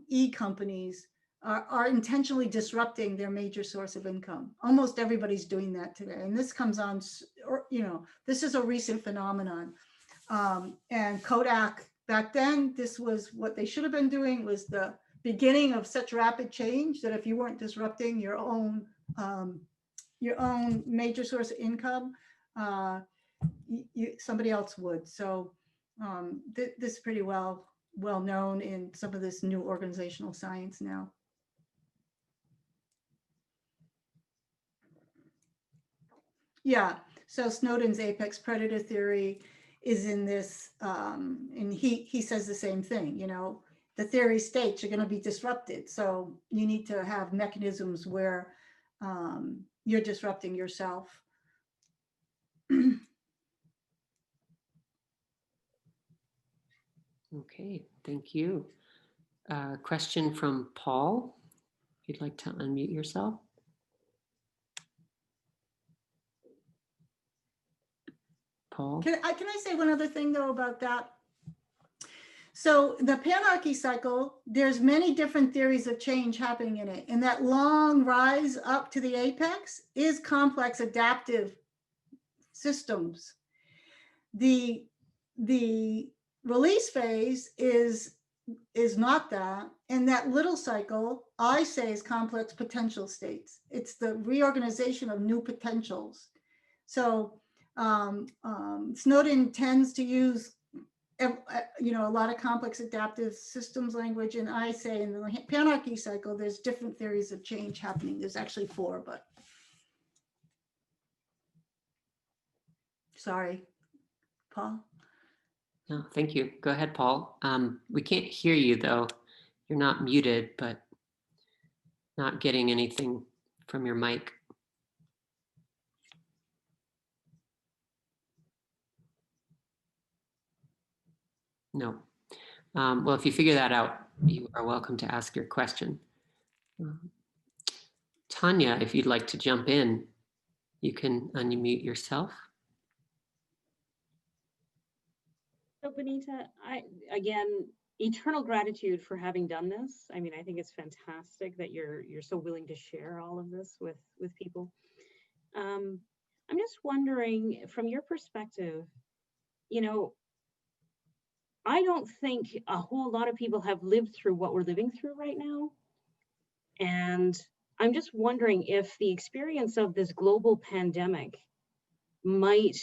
e-companies are intentionally disrupting their major source of income. Almost everybody's doing that today. And this comes on, this is a recent phenomenon. And Kodak, back then, this was what they should have been doing, was the beginning of such rapid change that if you weren't disrupting your own major source of income, somebody else would. So this is pretty well known in some of this new organizational science now. Yeah, so Snowden's apex predator theory is in this, and he says the same thing, the theory states you're going to be disrupted. So you need to have mechanisms where you're disrupting yourself. Okay, thank you. Question from Paul. If you'd like to unmute yourself. Paul? Can I say one other thing though about that? So the panarchy cycle, there's many different theories of change happening in it. And that long rise up to the apex is complex adaptive systems. The release phase is not that. And that little cycle, I say, is complex potential states. It's the reorganization of new potentials. So Snowden tends to use a lot of complex adaptive systems language, and I say in the panarchy cycle, there's different theories of change happening. There's actually 4, but sorry, Paul. No, thank you. Go ahead, Paul. We can't hear you though. You're not muted, but not getting anything from your mic. No. Well, if you figure that out, you are welcome to ask your question. Tanya, if you'd like to jump in, you can unmute yourself. So Bonnitta, again, eternal gratitude for having done this. I mean, I think it's fantastic that you're so willing to share all of this with people. I'm just wondering, from your perspective, I don't think a whole lot of people have lived through what we're living through right now. And I'm just wondering if the experience of this global pandemic might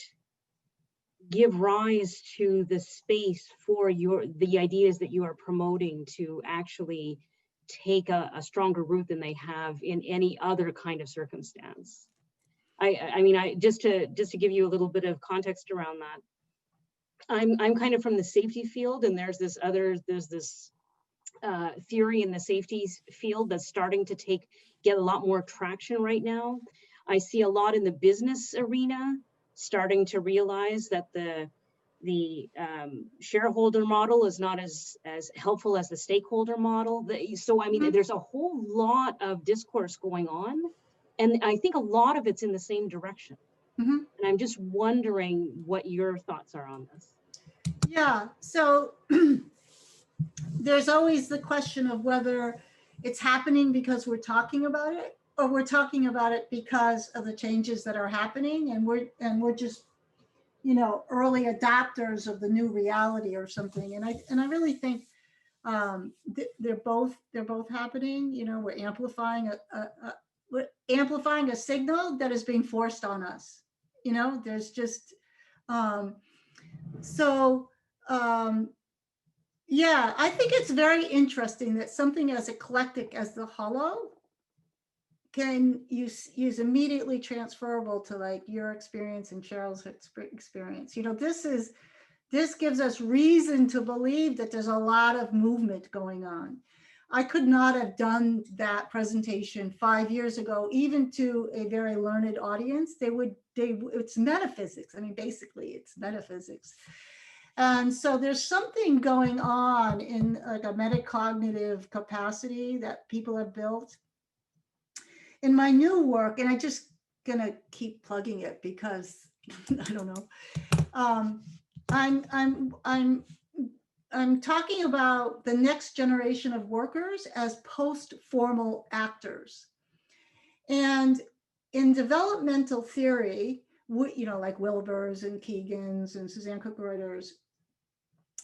give rise to the space for the ideas that you are promoting to actually take a stronger root than they have in any other kind of circumstance. I mean, just to give you a little bit of context around that, I'm kind of from the safety field, and there's this theory in the safety field that's starting to get a lot more traction right now. I see a lot in the business arena starting to realize that the shareholder model is not as helpful as the stakeholder model. So I mean, there's a whole lot of discourse going on, and I think a lot of it's in the same direction. And I'm just wondering what your thoughts are on this. Yeah, so there's always the question of whether it's happening because we're talking about it, or we're talking about it because of the changes that are happening, and we're just early adopters of the new reality or something. And I really think they're both happening. We're amplifying a signal that is being forced on us. There's just yeah, I think it's very interesting that something as eclectic as the hollow can use immediately transferable to like your experience and Cheryl's experience. This gives us reason to believe that there's a lot of movement going on. I could not have done that presentation 5 years ago, even to a very learned audience. It's metaphysics. I mean, basically it's metaphysics. And so there's something going on in like a metacognitive capacity that people have built. in my new work, and I just gonna keep plugging it because I don't know. I'm talking about the next generation of workers as post-formal actors. And in developmental theory, like Wilber's and Keegan's and Suzanne Cook-Reuter's,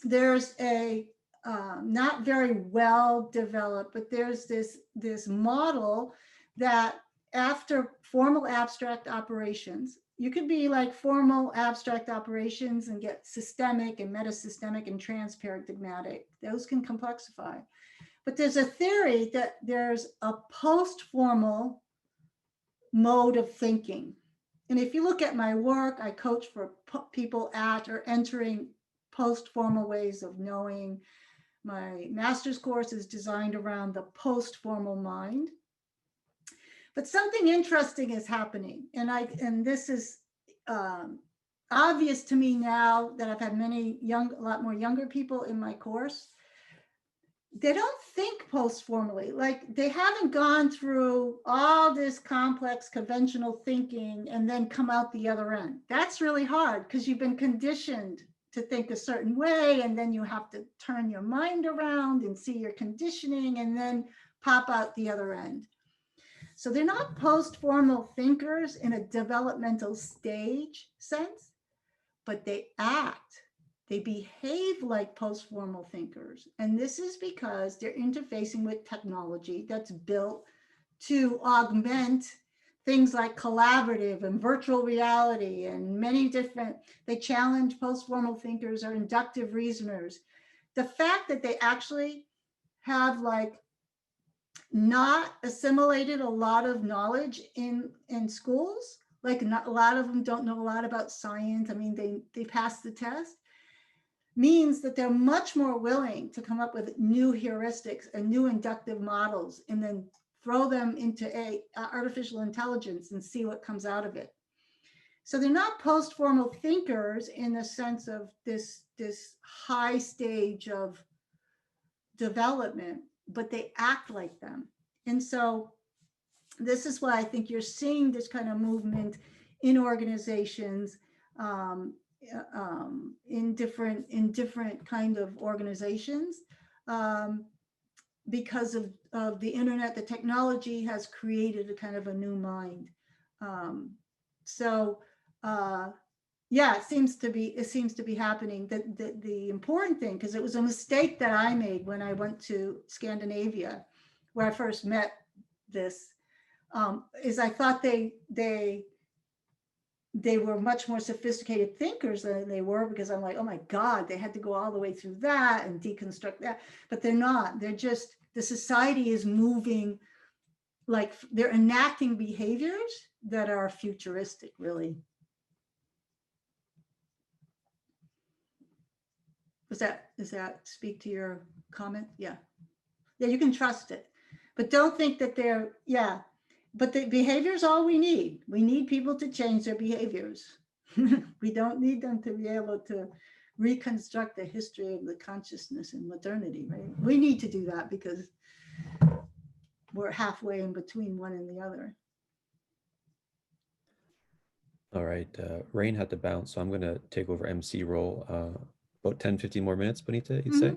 there's a not very well developed, but there's this model that after formal abstract operations, you could be like formal abstract operations and get systemic and metasystemic and transparadigmatic. Those can complexify. But there's a theory that there's a post-formal mode of thinking. And if you look at my work, I coach for people at or entering post-formal ways of knowing. My master's course is designed around the post-formal mind. But something interesting is happening. And this is obvious to me now that I've had a lot more younger people in my course. They don't think post-formally, like they haven't gone through all this complex conventional thinking and then come out the other end. That's really hard because you've been conditioned to think a certain way, and then you have to turn your mind around and see your conditioning and then pop out the other end. So they're not post-formal thinkers in a developmental stage sense, but they act. They behave like post-formal thinkers. And this is because they're interfacing with technology that's built to augment things like collaborative and virtual reality and many different, they challenge post-formal thinkers or inductive reasoners. The fact that they actually have like not assimilated a lot of knowledge in schools, like not, a lot of them don't know a lot about science. I mean, they pass the test, means that they're much more willing to come up with new heuristics and new inductive models and then throw them into artificial intelligence and see what comes out of it. So they're not post-formal thinkers in the sense of this high stage of development, but they act like them. And so this is why I think you're seeing this kind of movement in organizations, in different kind of organizations, because of the internet. The technology has created a kind of a new mind. Yeah, it seems to be happening. The important thing, because it was a mistake that I made when I went to Scandinavia, where I first met this, is I thought they were much more sophisticated thinkers than they were, because I'm like, oh my God, they had to go all the way through that and deconstruct that. But they're not. They're just, the society is moving, like they're enacting behaviors that are futuristic, really. Does that speak to your comment? Yeah. Yeah, you can trust it. But don't think that they're, yeah. But the behavior is all we need. We need people to change their behaviors. We don't need them to be able to reconstruct the history of the consciousness in modernity, right? We need to do that because we're halfway in between one and the other. All right, Rain had to bounce, so I'm going to take over MC role. About 10, 15 more minutes, Bonnitta, you'd say?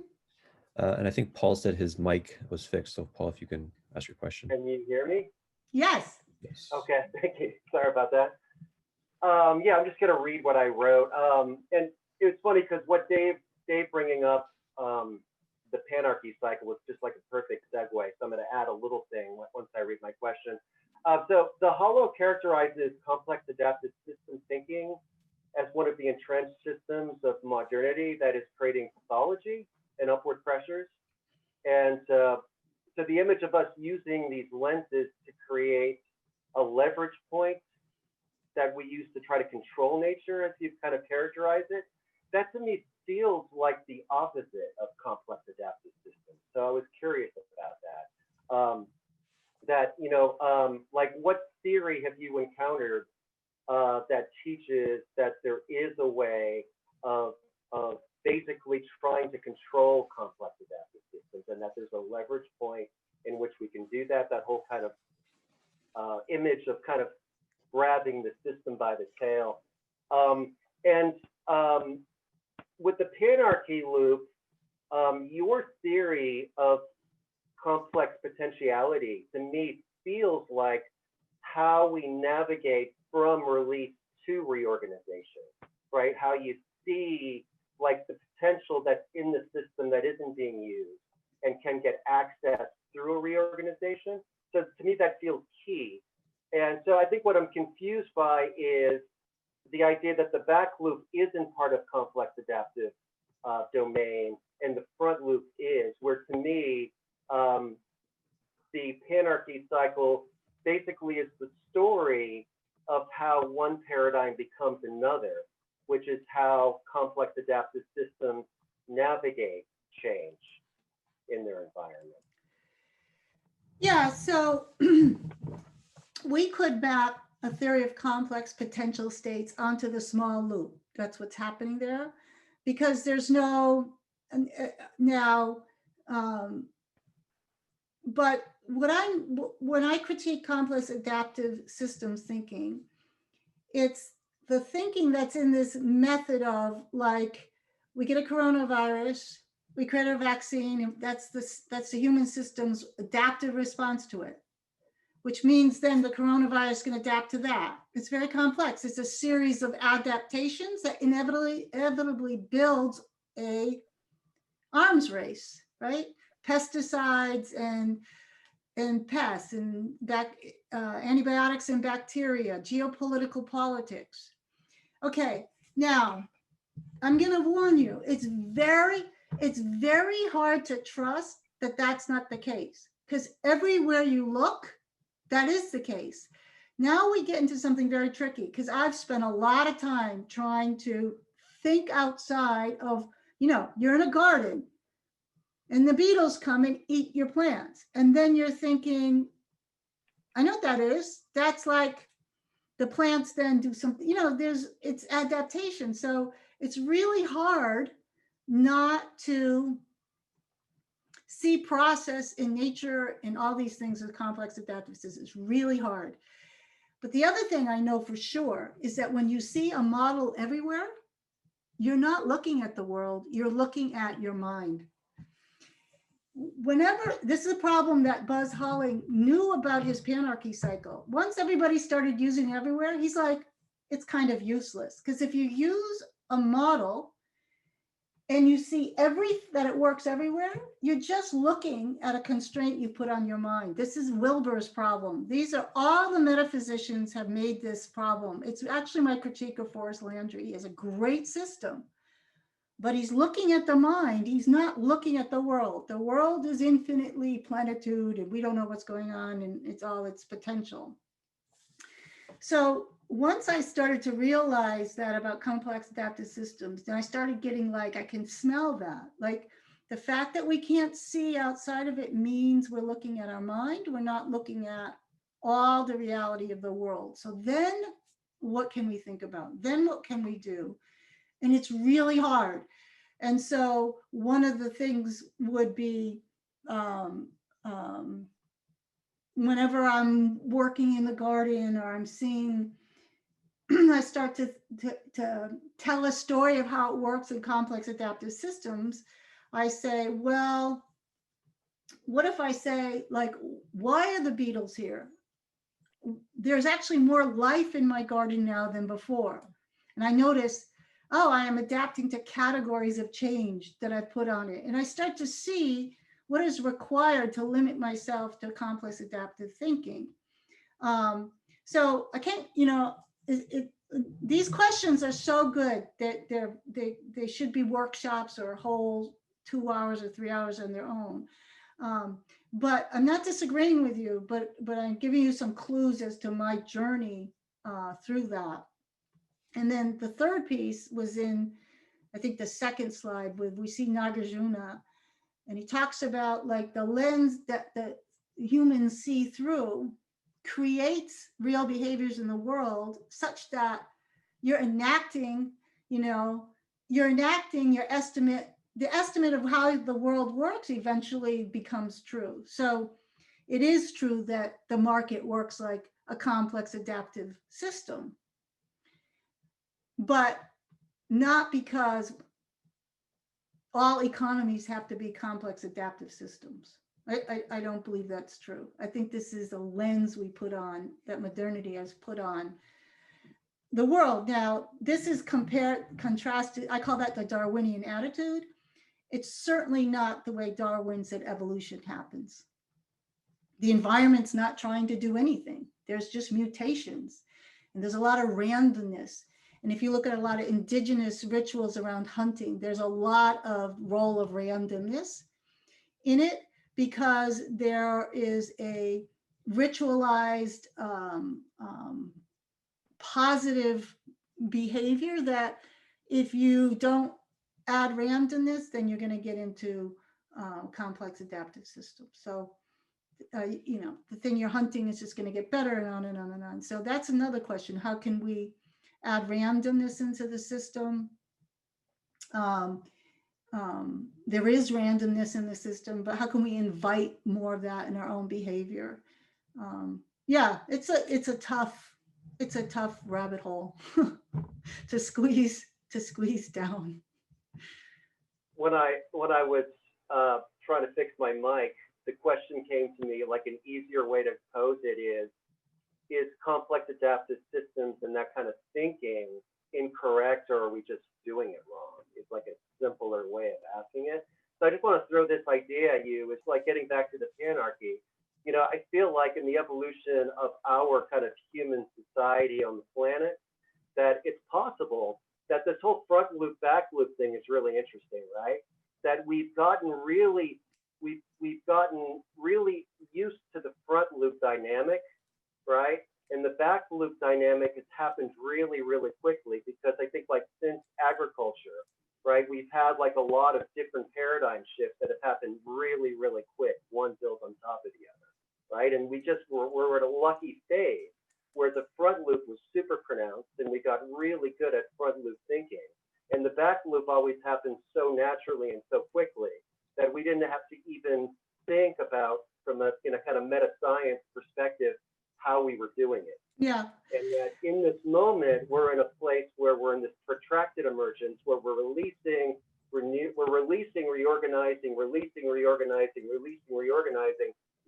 And I think Paul said his mic was fixed. So Paul, if you can ask your question. Can you hear me? Yes. Yes. Okay, thank you. Sorry about that. Yeah, I'm just gonna read what I wrote. And it's funny because what Dave bringing up the panarchy cycle was just like a perfect segue. So I'm gonna add a little thing once I read my question. So the Hollow characterizes complex adaptive system thinking as one of the entrenched systems of modernity that is creating pathology and upward pressures. And so the image of us using these lenses to create a leverage point that we use to try to control nature, as you've kind of characterized it, that to me feels like the opposite of complex adaptive systems. So I was curious about that. Like what theory have you encountered that teaches that there is a way of basically trying to control complex adaptive systems, and that there's a leverage point in which we can do that? That whole kind of image of kind of grabbing the system by the tail. With the panarchy loop, your theory of complex potentiality to me feels like how we navigate from release to reorganization, right? How you see like the potential that's in the system that isn't being used and can get access through a reorganization. So to me, that feels key. And so I think what I'm confused by is the idea that the back loop isn't part of complex adaptive domain and the front loop is, where to me, the panarchy cycle basically is the story of how one paradigm becomes another, which is how complex adaptive systems navigate change in their environment. Yeah, so we could map a theory of complex potential states onto the small loop. That's what's happening there, because there's no now. But when I critique complex adaptive systems thinking, it's the thinking that's in this method of like, we get a coronavirus, we create a vaccine, and that's the human system's adaptive response to it, which means then the coronavirus can adapt to that. It's very complex. It's a series of adaptations that inevitably builds a arms race, right? Pesticides and pests and antibiotics and bacteria, geopolitical politics. Okay, now I'm going to warn you. It's very hard to trust that that's not the case, because everywhere you look, that is the case. Now we get into something very tricky, because I've spent a lot of time trying to think outside of, you're in a garden and the beetles come and eat your plants. And then you're thinking, I know what that is. That's like the plants then do something, it's adaptation. So it's really hard not to see process in nature and all these things with complex adaptive systems. It's really hard. But the other thing I know for sure is that when you see a model everywhere, you're not looking at the world, you're looking at your mind. This is a problem that Buzz Holling knew about his panarchy cycle. Once everybody started using it everywhere, he's like, it's kind of useless. Because if you use a model and you see that it works everywhere, you're just looking at a constraint you put on your mind. This is Wilber's problem. These are all the metaphysicians have made this problem. It's actually my critique of Forrest Landry. He has a great system, but he's looking at the mind. He's not looking at the world. The world is infinitely plenitude and we don't know what's going on and it's all its potential. So once I started to realize that about complex adaptive systems, then I started getting like, I can smell that. Like the fact that we can't see outside of it means we're looking at our mind. We're not looking at all the reality of the world. So then what can we think about? Then what can we do? And it's really hard. And so one of the things would be whenever I'm working in the garden or I'm seeing, I start to tell a story of how it works in complex adaptive systems. I say, well, what if I say, like, why are the beetles here? There's actually more life in my garden now than before. And I notice, oh, I am adapting to categories of change that I've put on it. And I start to see what is required to limit myself to complex adaptive thinking. So I can't, these questions are so good that they should be workshops or a whole 2 hours or 3 hours on their own. But I'm not disagreeing with you, but I'm giving you some clues as to my journey through that. And then the third piece was in, I think, the second slide with we see Nagarjuna, and he talks about like the lens that the humans see through creates real behaviors in the world such that you're enacting, your estimate, the estimate of how the world works eventually becomes true. So it is true that the market works like a complex adaptive system, but not because all economies have to be complex adaptive systems. I don't believe that's true. I think this is a lens we put on, that modernity has put on the world. Now, this is contrasted, I call that the Darwinian attitude. It's certainly not the way Darwin said evolution happens. The environment's not trying to do anything. There's just mutations, and there's a lot of randomness. And if you look at a lot of indigenous rituals around hunting, there's a lot of role of randomness in it, because there is a ritualized positive behavior that if you don't add randomness, then you're going to get into complex adaptive systems. So, you know, the thing you're hunting is just going to get better, and on and on and on. So that's another question. How can we add randomness into the system? There is randomness in the system, but how can we invite more of that in our own behavior? Yeah, it's a tough rabbit hole to squeeze down. When I was trying to fix my mic, the question came to me, like an easier way to pose it is complex adaptive systems and that kind of thinking incorrect, or are we just doing it wrong? It's like a simpler way of asking it. So I just want to throw this idea at you. It's like getting back to the panarchy. You know, I feel like in the evolution of our kind of human society on the planet, that it's possible that this whole front loop, back loop thing is really interesting, right? That we've gotten really used to the front loop dynamic, right? And the back loop dynamic has happened really, really quickly, because I think like since agriculture, right, we've had like a lot of different paradigm shifts that have happened really, really quick. One builds on top of the other, right? And we're at a lucky phase where the front loop was super pronounced and we got really good at front loop thinking. And the back loop always happened so naturally and so quickly that we didn't have to even think about, from a kind of meta science perspective, how we were doing it. Yeah. And that in this moment, we're in a place where we're in this protracted emergence, where we're releasing, reorganizing,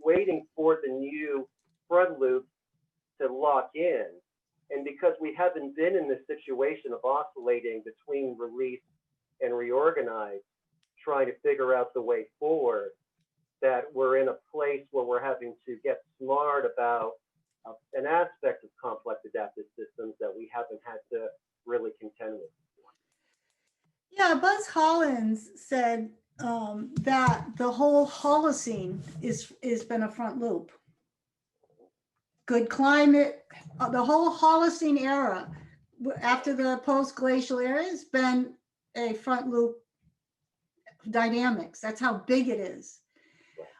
waiting for the new front loop to lock in. And because we haven't been in this situation of oscillating between release and reorganize, trying to figure out the way forward, that we're in a place where we're having to get smart about an aspect of complex adaptive systems that we haven't had to really contend with before. Yeah, Buzz Collins said that the whole Holocene is been a front loop. Good climate, the whole Holocene era after the post-glacial era has been a front loop dynamics. That's how big it is.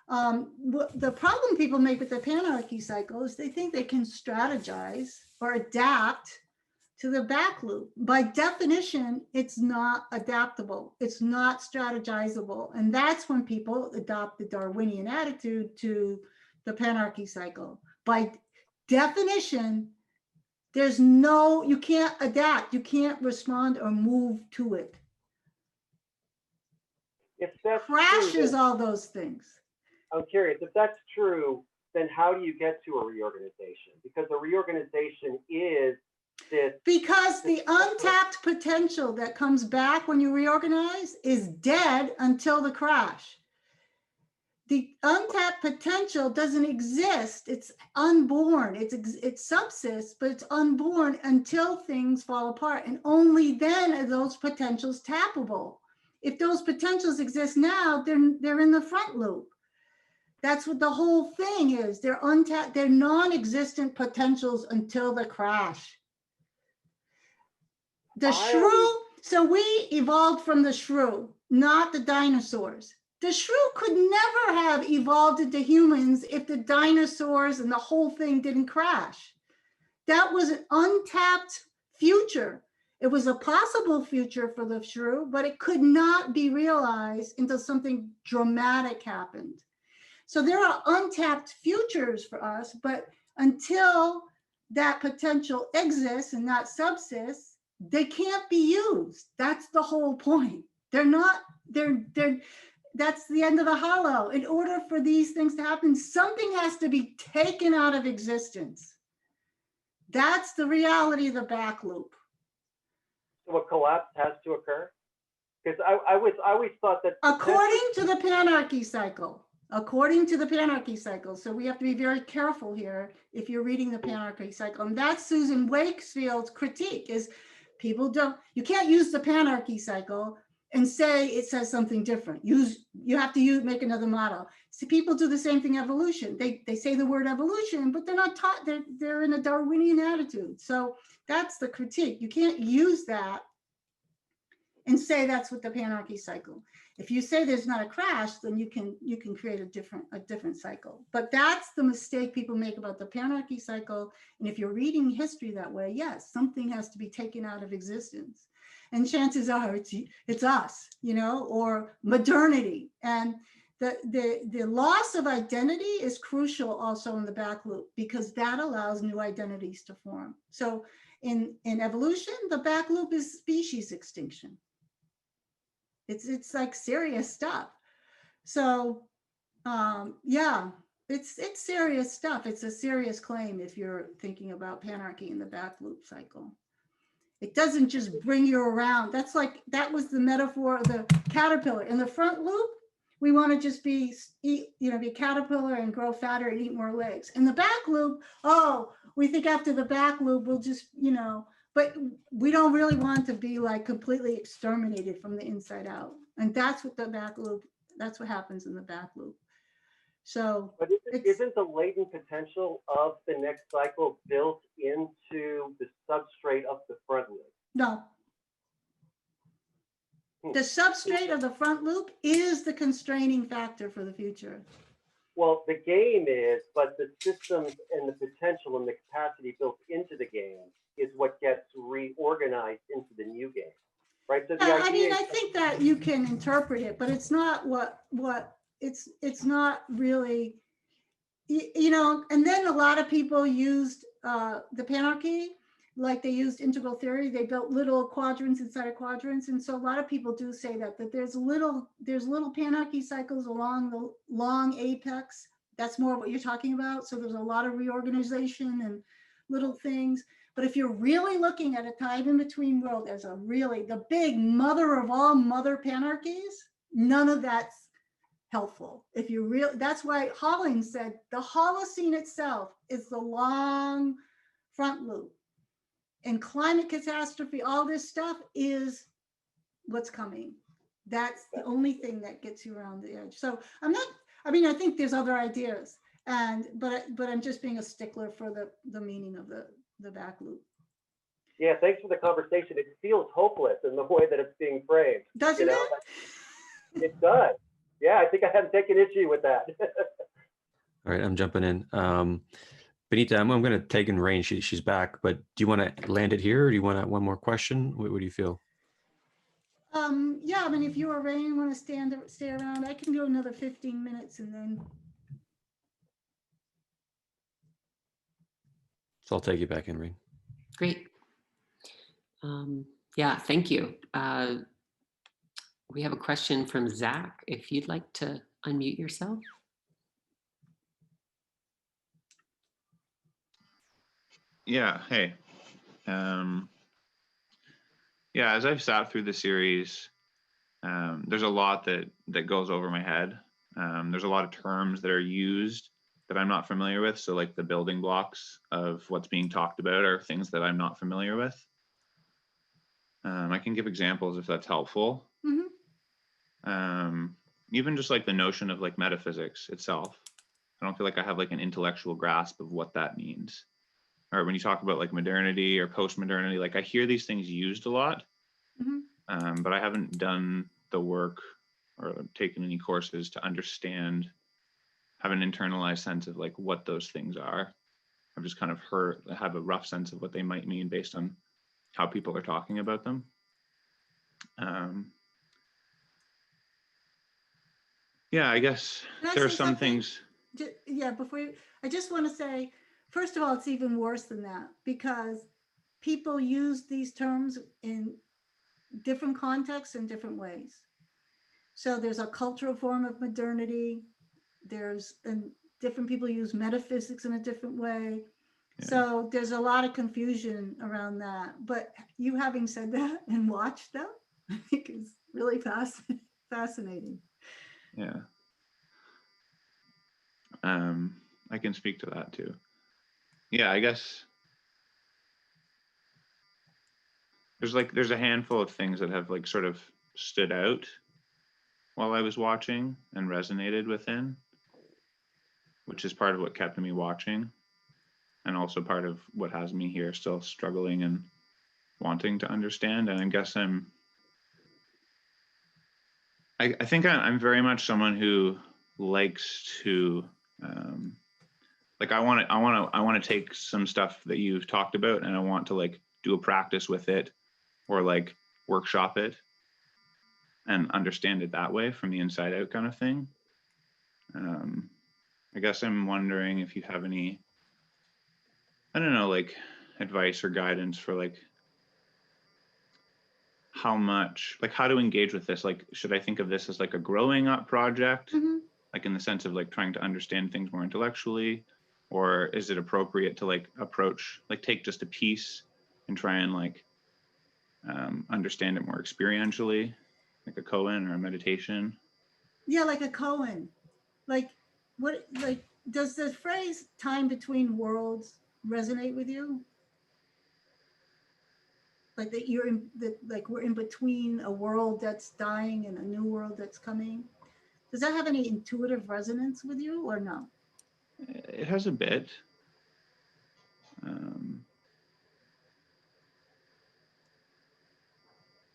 The problem people make with the panarchy cycle is they think they can strategize or adapt to the back loop. By definition, it's not adaptable. It's not strategizable. And that's when people adopt the Darwinian attitude to the panarchy cycle. By definition, you can't adapt. You can't respond or move to it. If that's crashes true, all those things. I'm curious, if that's true, then how do you get to a reorganization? Because a reorganization is this. Because the untapped potential that comes back when you reorganize is dead until the crash. The untapped potential doesn't exist. It's unborn. It subsists, but it's unborn until things fall apart. And only then are those potentials tappable. If those potentials exist now, they're in the front loop. That's what the whole thing is. They're untapped, they're non-existent potentials until the crash. The shrew, so we evolved from the shrew, not the dinosaurs. The shrew could never have evolved into humans if the dinosaurs and the whole thing didn't crash. That was an untapped future. It was a possible future for the shrew, but it could not be realized until something dramatic happened. So there are untapped futures for us, but until that potential exists and not subsists, they can't be used. That's the whole point. They're not, that's the end of the hollow. In order for these things to happen, something has to be taken out of existence. That's the reality of the back loop. So a collapse has to occur? Because I always thought that according to the panarchy cycle. According to the panarchy cycle. So we have to be very careful here if you're reading the panarchy cycle. And that's Susan Wakefield's critique is people don't, you can't use the panarchy cycle and say it says something different. You have to make another model. See, people do the same thing, evolution. They say the word evolution, but they're not taught, they're in a Darwinian attitude. So that's the critique. You can't use that and say that's what the panarchy cycle. If you say there's not a crash, then you can create a different cycle. But that's the mistake people make about the panarchy cycle. And if you're reading history that way, yes, something has to be taken out of existence. And chances are it's us, or modernity. And the loss of identity is crucial also in the back loop, because that allows new identities to form. So in evolution, the back loop is species extinction. It's like serious stuff. So yeah, it's serious stuff. It's a serious claim if you're thinking about panarchy in the back loop cycle. It doesn't just bring you around. That was the metaphor of the caterpillar. In the front loop, we want to just be a caterpillar and grow fatter and eat more legs. In the back loop, we think after the back loop, we'll just, but we don't really want to be like completely exterminated from the inside out. And that's what the back loop, that's what happens in the back loop. So, but isn't the latent potential of the next cycle built into the substrate of the front loop? No. The substrate of the front loop is the constraining factor for the future. Well, the game is, but the systems and the potential and the capacity built into the game is what gets reorganized into the new game, right? So the idea I think that you can interpret it, but it's not it's not really, and then a lot of people used the panarchy, like they used integral theory. They built little quadrants inside of quadrants. And so a lot of people do say that there's little panarchy cycles along the long apex. That's more what you're talking about. So there's a lot of reorganization and little things. But if you're really looking at a time in between world as the big mother of all mother panarchies, none of that's helpful. If you that's why Holling said the Holocene itself is the long front loop. And climate catastrophe, all this stuff is what's coming. That's the only thing that gets you around the edge. So I think there's other ideas, but I'm just being a stickler for the meaning of the back loop. Yeah, thanks for the conversation. It feels hopeless in the way that it's being framed. Doesn't it? It does. Yeah, I think I have taken issue with that. All right, I'm jumping in. Bonnitta, I'm going to take in Rain. She's back, but do you want to land it here, or do you want one more question? What do you feel? Yeah, if you or Rain want to stay around, I can do another 15 minutes and then. So I'll take you back in, Rain. Great. Yeah, thank you. We have a question from Zach. If you'd like to unmute yourself. Yeah, hey. Yeah, as I've sat through the series, there's a lot that goes over my head. There's a lot of terms that are used that I'm not familiar with. So like the building blocks of what's being talked about are things that I'm not familiar with. I can give examples if that's helpful. Mm-hmm. Even just like the notion of like metaphysics itself. I don't feel like I have like an intellectual grasp of what that means. Or when you talk about like modernity or post-modernity, like I hear these things used a lot, mm-hmm. But I haven't done the work or taken any courses to understand, have an internalized sense of like what those things are. I've just kind of have a rough sense of what they might mean based on how people are talking about them. Yeah, I guess Can I there are say some something? things. Yeah, I just want to say, first of all, it's even worse than that because people use these terms in different contexts in different ways. So there's a cultural form of modernity. And different people use metaphysics in a different way. Yeah. So there's a lot of confusion around that. But you having said that and watched them, I think is really fascinating. Yeah. I can speak to that too. Yeah, I guess there's a handful of things that have like sort of stood out while I was watching and resonated within, which is part of what kept me watching and also part of what has me here still struggling and wanting to understand. And I guess I think I'm very much someone who likes to like I want to take some stuff that you've talked about and I want to like do a practice with it or like workshop it and understand it that way from the inside out kind of thing. I guess I'm wondering if you have any, I don't know, like advice or guidance for like how much, like how to engage with this. Like, should I think of this as like a growing up project? Mm-hmm. Like in the sense of like trying to understand things more intellectually, or is it appropriate to like approach, like take just a piece and try and like understand it more experientially, like a koan or a meditation? Yeah, like a koan. Like does the phrase time between worlds resonate with you? Like that like we're in between a world that's dying and a new world that's coming. Does that have any intuitive resonance with you or no? It has a bit.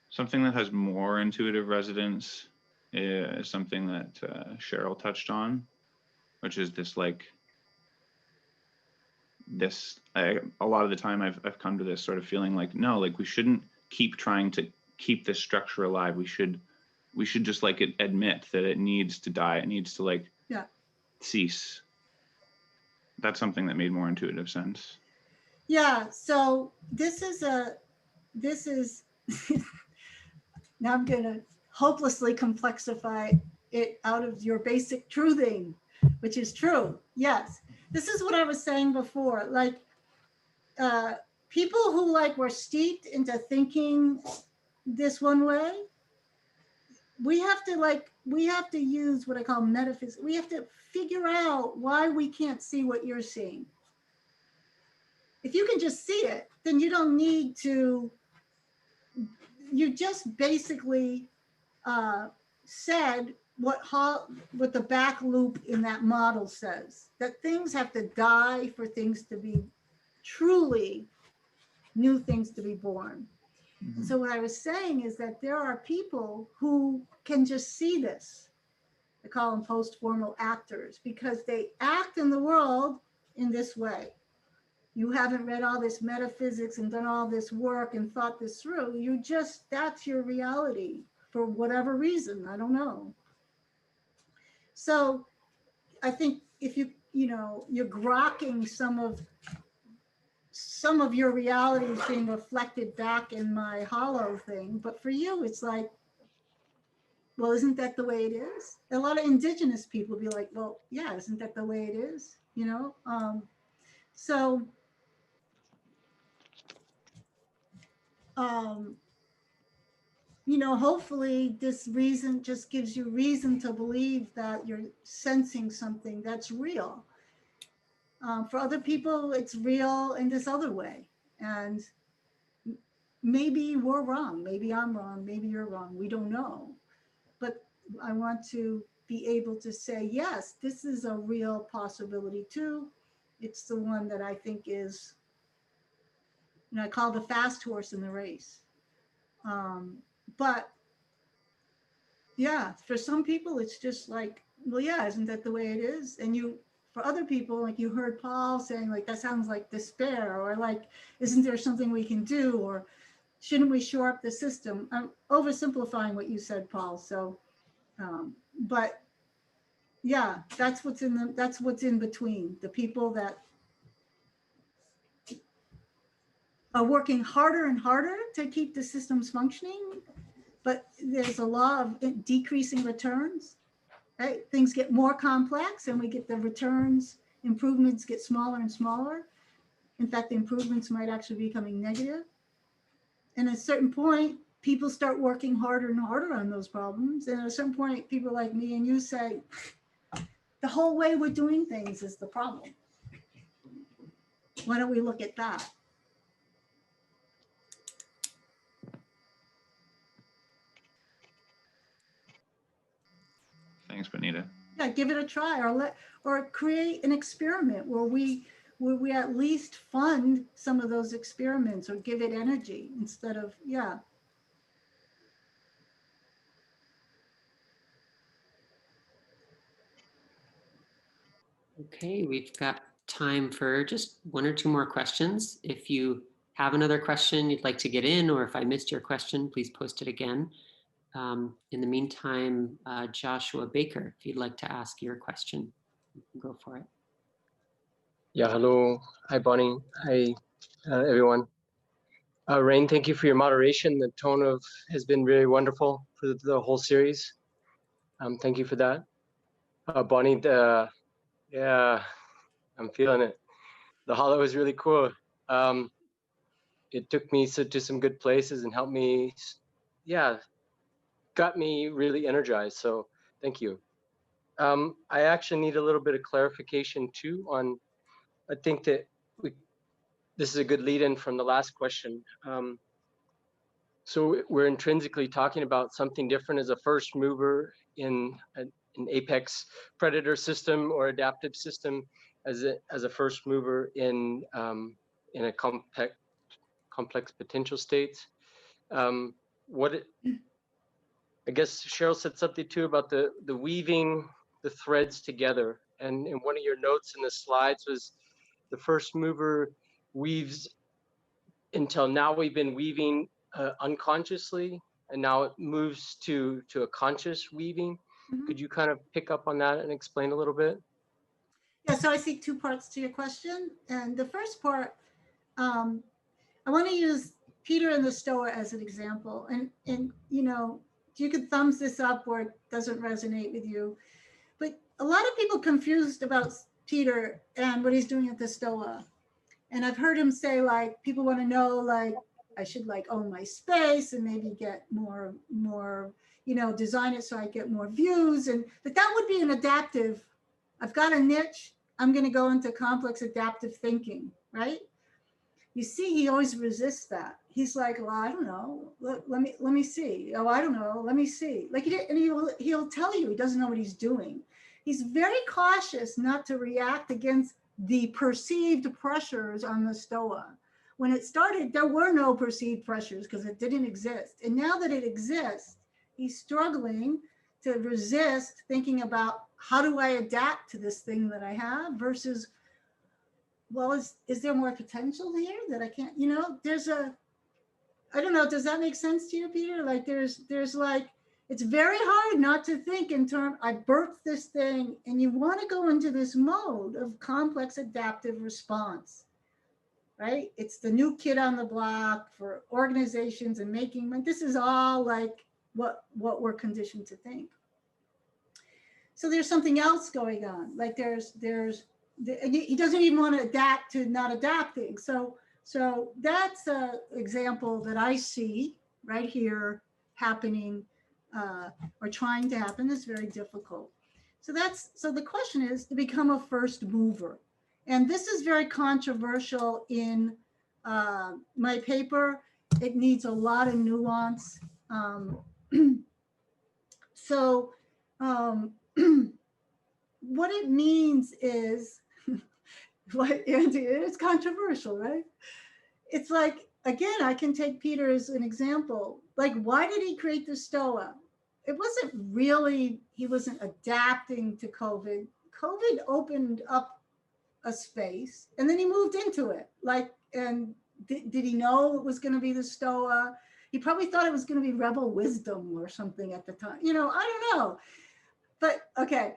Something that has more intuitive resonance is something that Cheryl touched on, which is this like a lot of the time I've come to this sort of feeling like, no, like we shouldn't keep trying to keep this structure alive. We should just like admit that it needs to die. It needs to like cease. That's something that made more intuitive sense. Yeah, so this is now I'm gonna hopelessly complexify it out of your basic truthing, which is true. Yes, this is what I was saying before. Like people who like were steeped into thinking this one way, we have to use what I call metaphysics. We have to figure out why we can't see what you're seeing. If you can just see it, then you don't need to. You just basically said what the back loop in that model says, that things have to die for things to be truly new things to be born. Mm-hmm. So what I was saying is that there are people who can just see this. I call them post-formal actors because they act in the world in this way. You haven't read all this metaphysics and done all this work and thought this through. That's your reality for whatever reason. I don't know. So I think if you're grokking some of your reality is being reflected back in my hollow thing, but for you, it's like, well, isn't that the way it is? A lot of indigenous people be like, well, yeah, isn't that the way it is? So hopefully this reason just gives you reason to believe that you're sensing something that's real. For other people, it's real in this other way. And maybe we're wrong. Maybe I'm wrong. Maybe you're wrong. We don't know. But I want to be able to say, yes, this is a real possibility too. It's the one that I think is, I call the fast horse in the race. But yeah, for some people, it's just like, well, yeah, isn't that the way it is? And for other people, like you heard Paul saying, like, that sounds like despair, or like, isn't there something we can do? Or shouldn't we shore up the system? I'm oversimplifying what you said, Paul. So, but Yeah, that's what's in between. The people that are working harder and harder to keep the systems functioning, but there's a law of decreasing returns, right? Things get more complex and we get the returns, improvements get smaller and smaller. In fact, the improvements might actually be becoming negative. And at a certain point, people start working harder and harder on those problems. And at a certain point, people like me and you say, the whole way we're doing things is the problem. Why don't we look at that? Thanks, Bonnitta. Yeah, give it a try, or create an experiment where we at least fund some of those experiments or give it energy instead of, yeah. Okay, we've got time for just one or two more questions. If you have another question you'd like to get in, or if I missed your question, please post it again. In the meantime, Joshua Baker, if you'd like to ask your question, you can go for it. Yeah, hello. Hi, Bonnie. Hi, everyone. Rain, thank you for your moderation. The tone has been really wonderful for the whole series. Thank you for that. Bonnie, yeah, I'm feeling it. The holo is really cool. It took me to some good places and helped me, yeah, got me really energized. So thank you. I actually need a little bit of clarification too on, I think that this is a good lead in from the last question. So we're intrinsically talking about something different as a first mover in an apex predator system or adaptive system, as a first mover in a complex potential states. I guess Cheryl said something too about the weaving the threads together, and one of your notes in the slides was the first mover weaves. Until now, we've been weaving unconsciously, and now it moves to a conscious weaving. Mm-hmm. Could you kind of pick up on that and explain a little bit? Yeah, so I see two parts to your question. And the first part, I want to use Peter and the Stoa as an example. And you know, you could thumbs this up or it doesn't resonate with you. But a lot of people confused about Peter and what he's doing at the Stoa. And I've heard him say, like, people want to know, like, I should like own my space and maybe get more, you know, design it so I get more views. But that would be an adaptive. I've got a niche. I'm going to go into complex adaptive thinking, right? You see, he always resists that. He's like, well, I don't know. Let me see. Oh, I don't know. Let me see. Like, he'll tell you he doesn't know what he's doing. He's very cautious not to react against the perceived pressures on the Stoa. When it started, there were no perceived pressures because it didn't exist. And now that it exists, he's struggling to resist thinking about how do I adapt to this thing that I have versus, well, is there more potential here that I can't, you know, I don't know, does that make sense to you, Peter? Like there's like, it's very hard not to think in terms, I birthed this thing, and you want to go into this mode of complex adaptive response, right? It's the new kid on the block for organizations and making, this is all like what we're conditioned to think. So there's something else going on. Like he doesn't even want to adapt to not adapting. So that's an example that I see right here happening or trying to happen. Is very difficult. So the question is to become a first mover. And this is very controversial in my paper. It needs a lot of nuance. What it means is, it's controversial, right? It's like, again, I can take Peter as an example. Like, why did he create the Stoa? It wasn't really, he wasn't adapting to COVID. COVID opened up a space and then he moved into it. Like, and did he know it was going to be the Stoa? He probably thought it was going to be rebel wisdom or something at the time. You know, I don't know. But okay,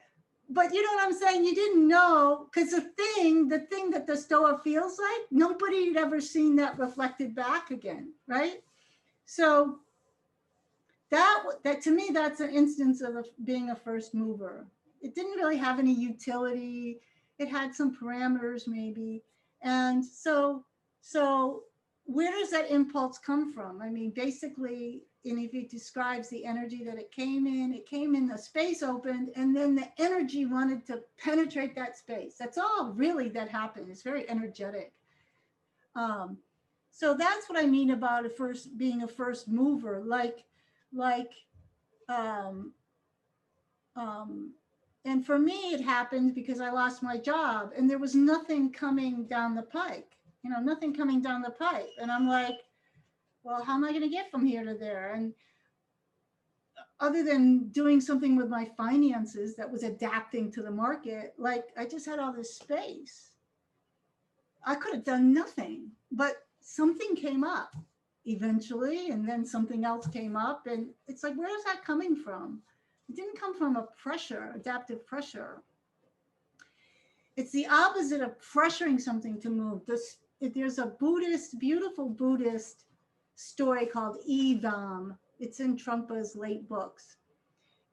but you know what I'm saying? You didn't know, because the thing that the stoa feels like, nobody had ever seen that reflected back again, right? So that to me, that's an instance of being a first mover. It didn't really have any utility. It had some parameters maybe. And so where does that impulse come from? I mean, basically, and if it describes the energy that it came in, the space opened, and then the energy wanted to penetrate that space. That's all really that happened. It's very energetic. So that's what I mean about being a first mover, and for me, it happened because I lost my job and there was nothing coming down the pike, nothing coming down the pipe. And I'm like, well, how am I going to get from here to there? And other than doing something with my finances that was adapting to the market, like I just had all this space. I could have done nothing, but something came up eventually, and then something else came up, and it's like, where is that coming from? It didn't come from a pressure, adaptive pressure. It's the opposite of pressuring something to move. There's a beautiful Buddhist story called Evam. It's in Trungpa's late books.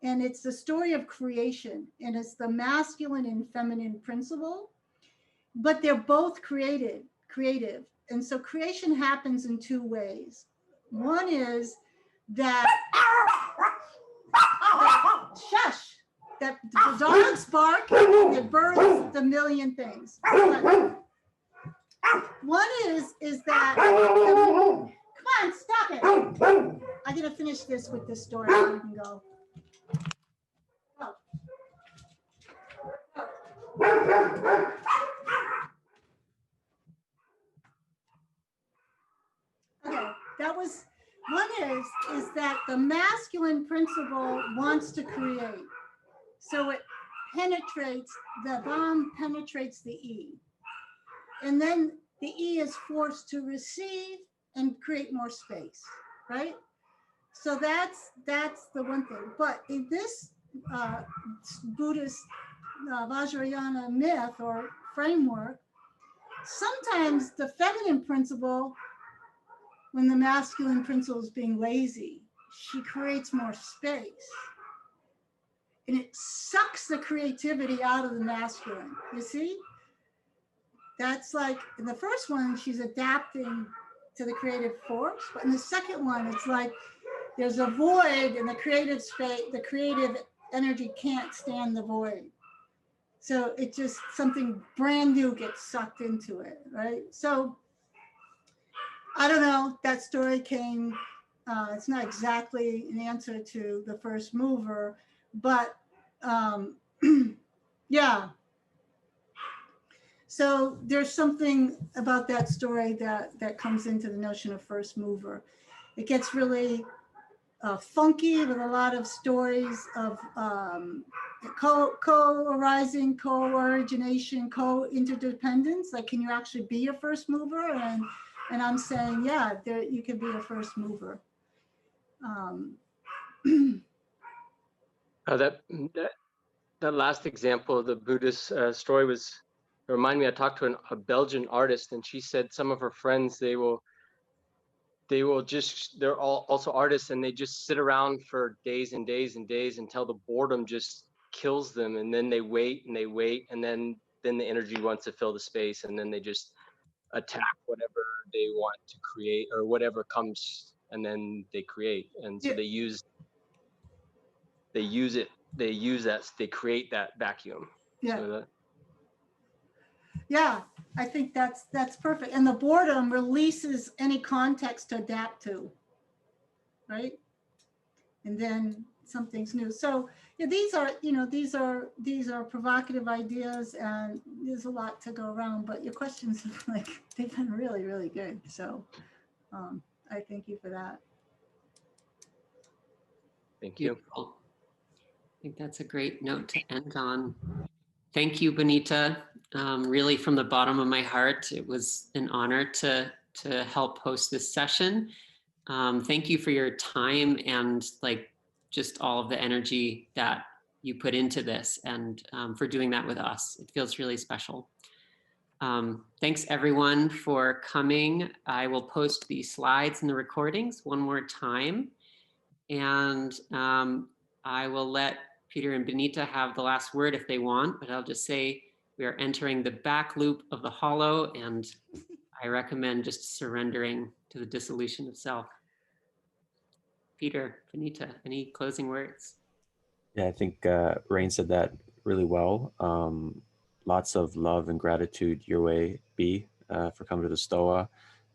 And it's the story of creation. And it's the masculine and feminine principle, but they're both creative. And so creation happens in two ways. One is that the dogs bark, the birds, the million things. One is that, come on, stop it. I'm gonna finish this with this story, so we can go. Okay, that was, one is that the masculine principle wants to create. So it penetrates, the bomb penetrates the E. And then the E is forced to receive and create more space, right? So that's the one thing. But in this Buddhist Vajrayana myth or framework, sometimes the feminine principle, when the masculine principle is being lazy, she creates more space. And it sucks the creativity out of the masculine, you see? That's like, in the first one, she's adapting to the creative force. But in the second one, it's like there's a void in the creative space, the creative energy can't stand the void. So it just, something brand new gets sucked into it, right? So I don't know, that story came, it's not exactly an answer to the first mover, but yeah. So there's something about that story that comes into the notion of first mover. It gets really funky with a lot of stories of co-arising, co-origination, co-interdependence. Like, can you actually be a first mover? And I'm saying, yeah, you can be a first mover. That last example of the Buddhist story reminded me. I talked to a Belgian artist, and she said some of her friends, they're all also artists, and they just sit around for days and days and days until the boredom just kills them, and then they wait and they wait, and then the energy wants to fill the space, and then they just attack whatever they want to create or whatever comes, and then they create. And so they create that vacuum. Yeah. So yeah, I think that's perfect. And the boredom releases any context to adapt to, right? And then something's new. So yeah, these are provocative ideas, and there's a lot to go around, but your questions are they've been really, really good. So I thank you for that. Thank you. Beautiful. I think that's a great note to end on. Thank you, Bonnitta. Really, from the bottom of my heart, it was an honor to help host this session. Thank you for your time and just all of the energy that you put into this and for doing that with us. It feels really special. Thanks everyone for coming. I will post the slides and the recordings one more time. And I will let Peter and Bonnitta have the last word if they want, but I'll just say we are entering the back loop of the hollow, and I recommend just surrendering to the dissolution of self. Peter, Bonnitta, any closing words? Yeah, I think Rain said that really well. Lots of love and gratitude your way, B, for coming to the STOA,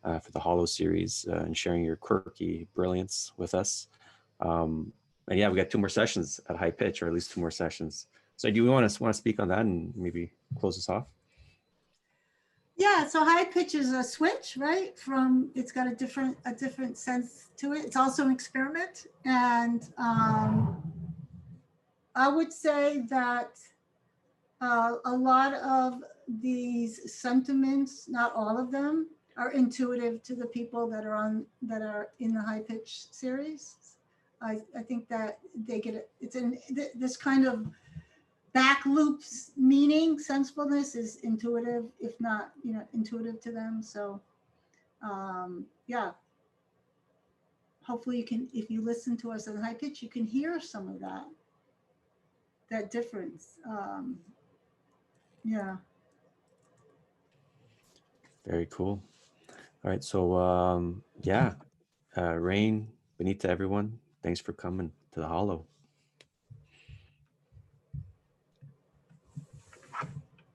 for the Hollow series, and sharing your quirky brilliance with us. And yeah, we got 2 more sessions at High Pitch, or at least 2 more sessions. So do you want to speak on that and maybe close us off? Yeah, so High Pitch is a switch, right? From, it's got a different sense to it. It's also an experiment. And I would say that a lot of these sentiments, not all of them, are intuitive to the people that are in the High Pitch series. I think that they get it. It's in this kind of back loops meaning. Sensefulness is intuitive, if not, intuitive to them. So yeah, hopefully you can, if you listen to us on High Pitch, you can hear some of that difference. Yeah. Very cool. All right, so yeah, Rain, Bonnitta, everyone, thanks for coming to the Hollow.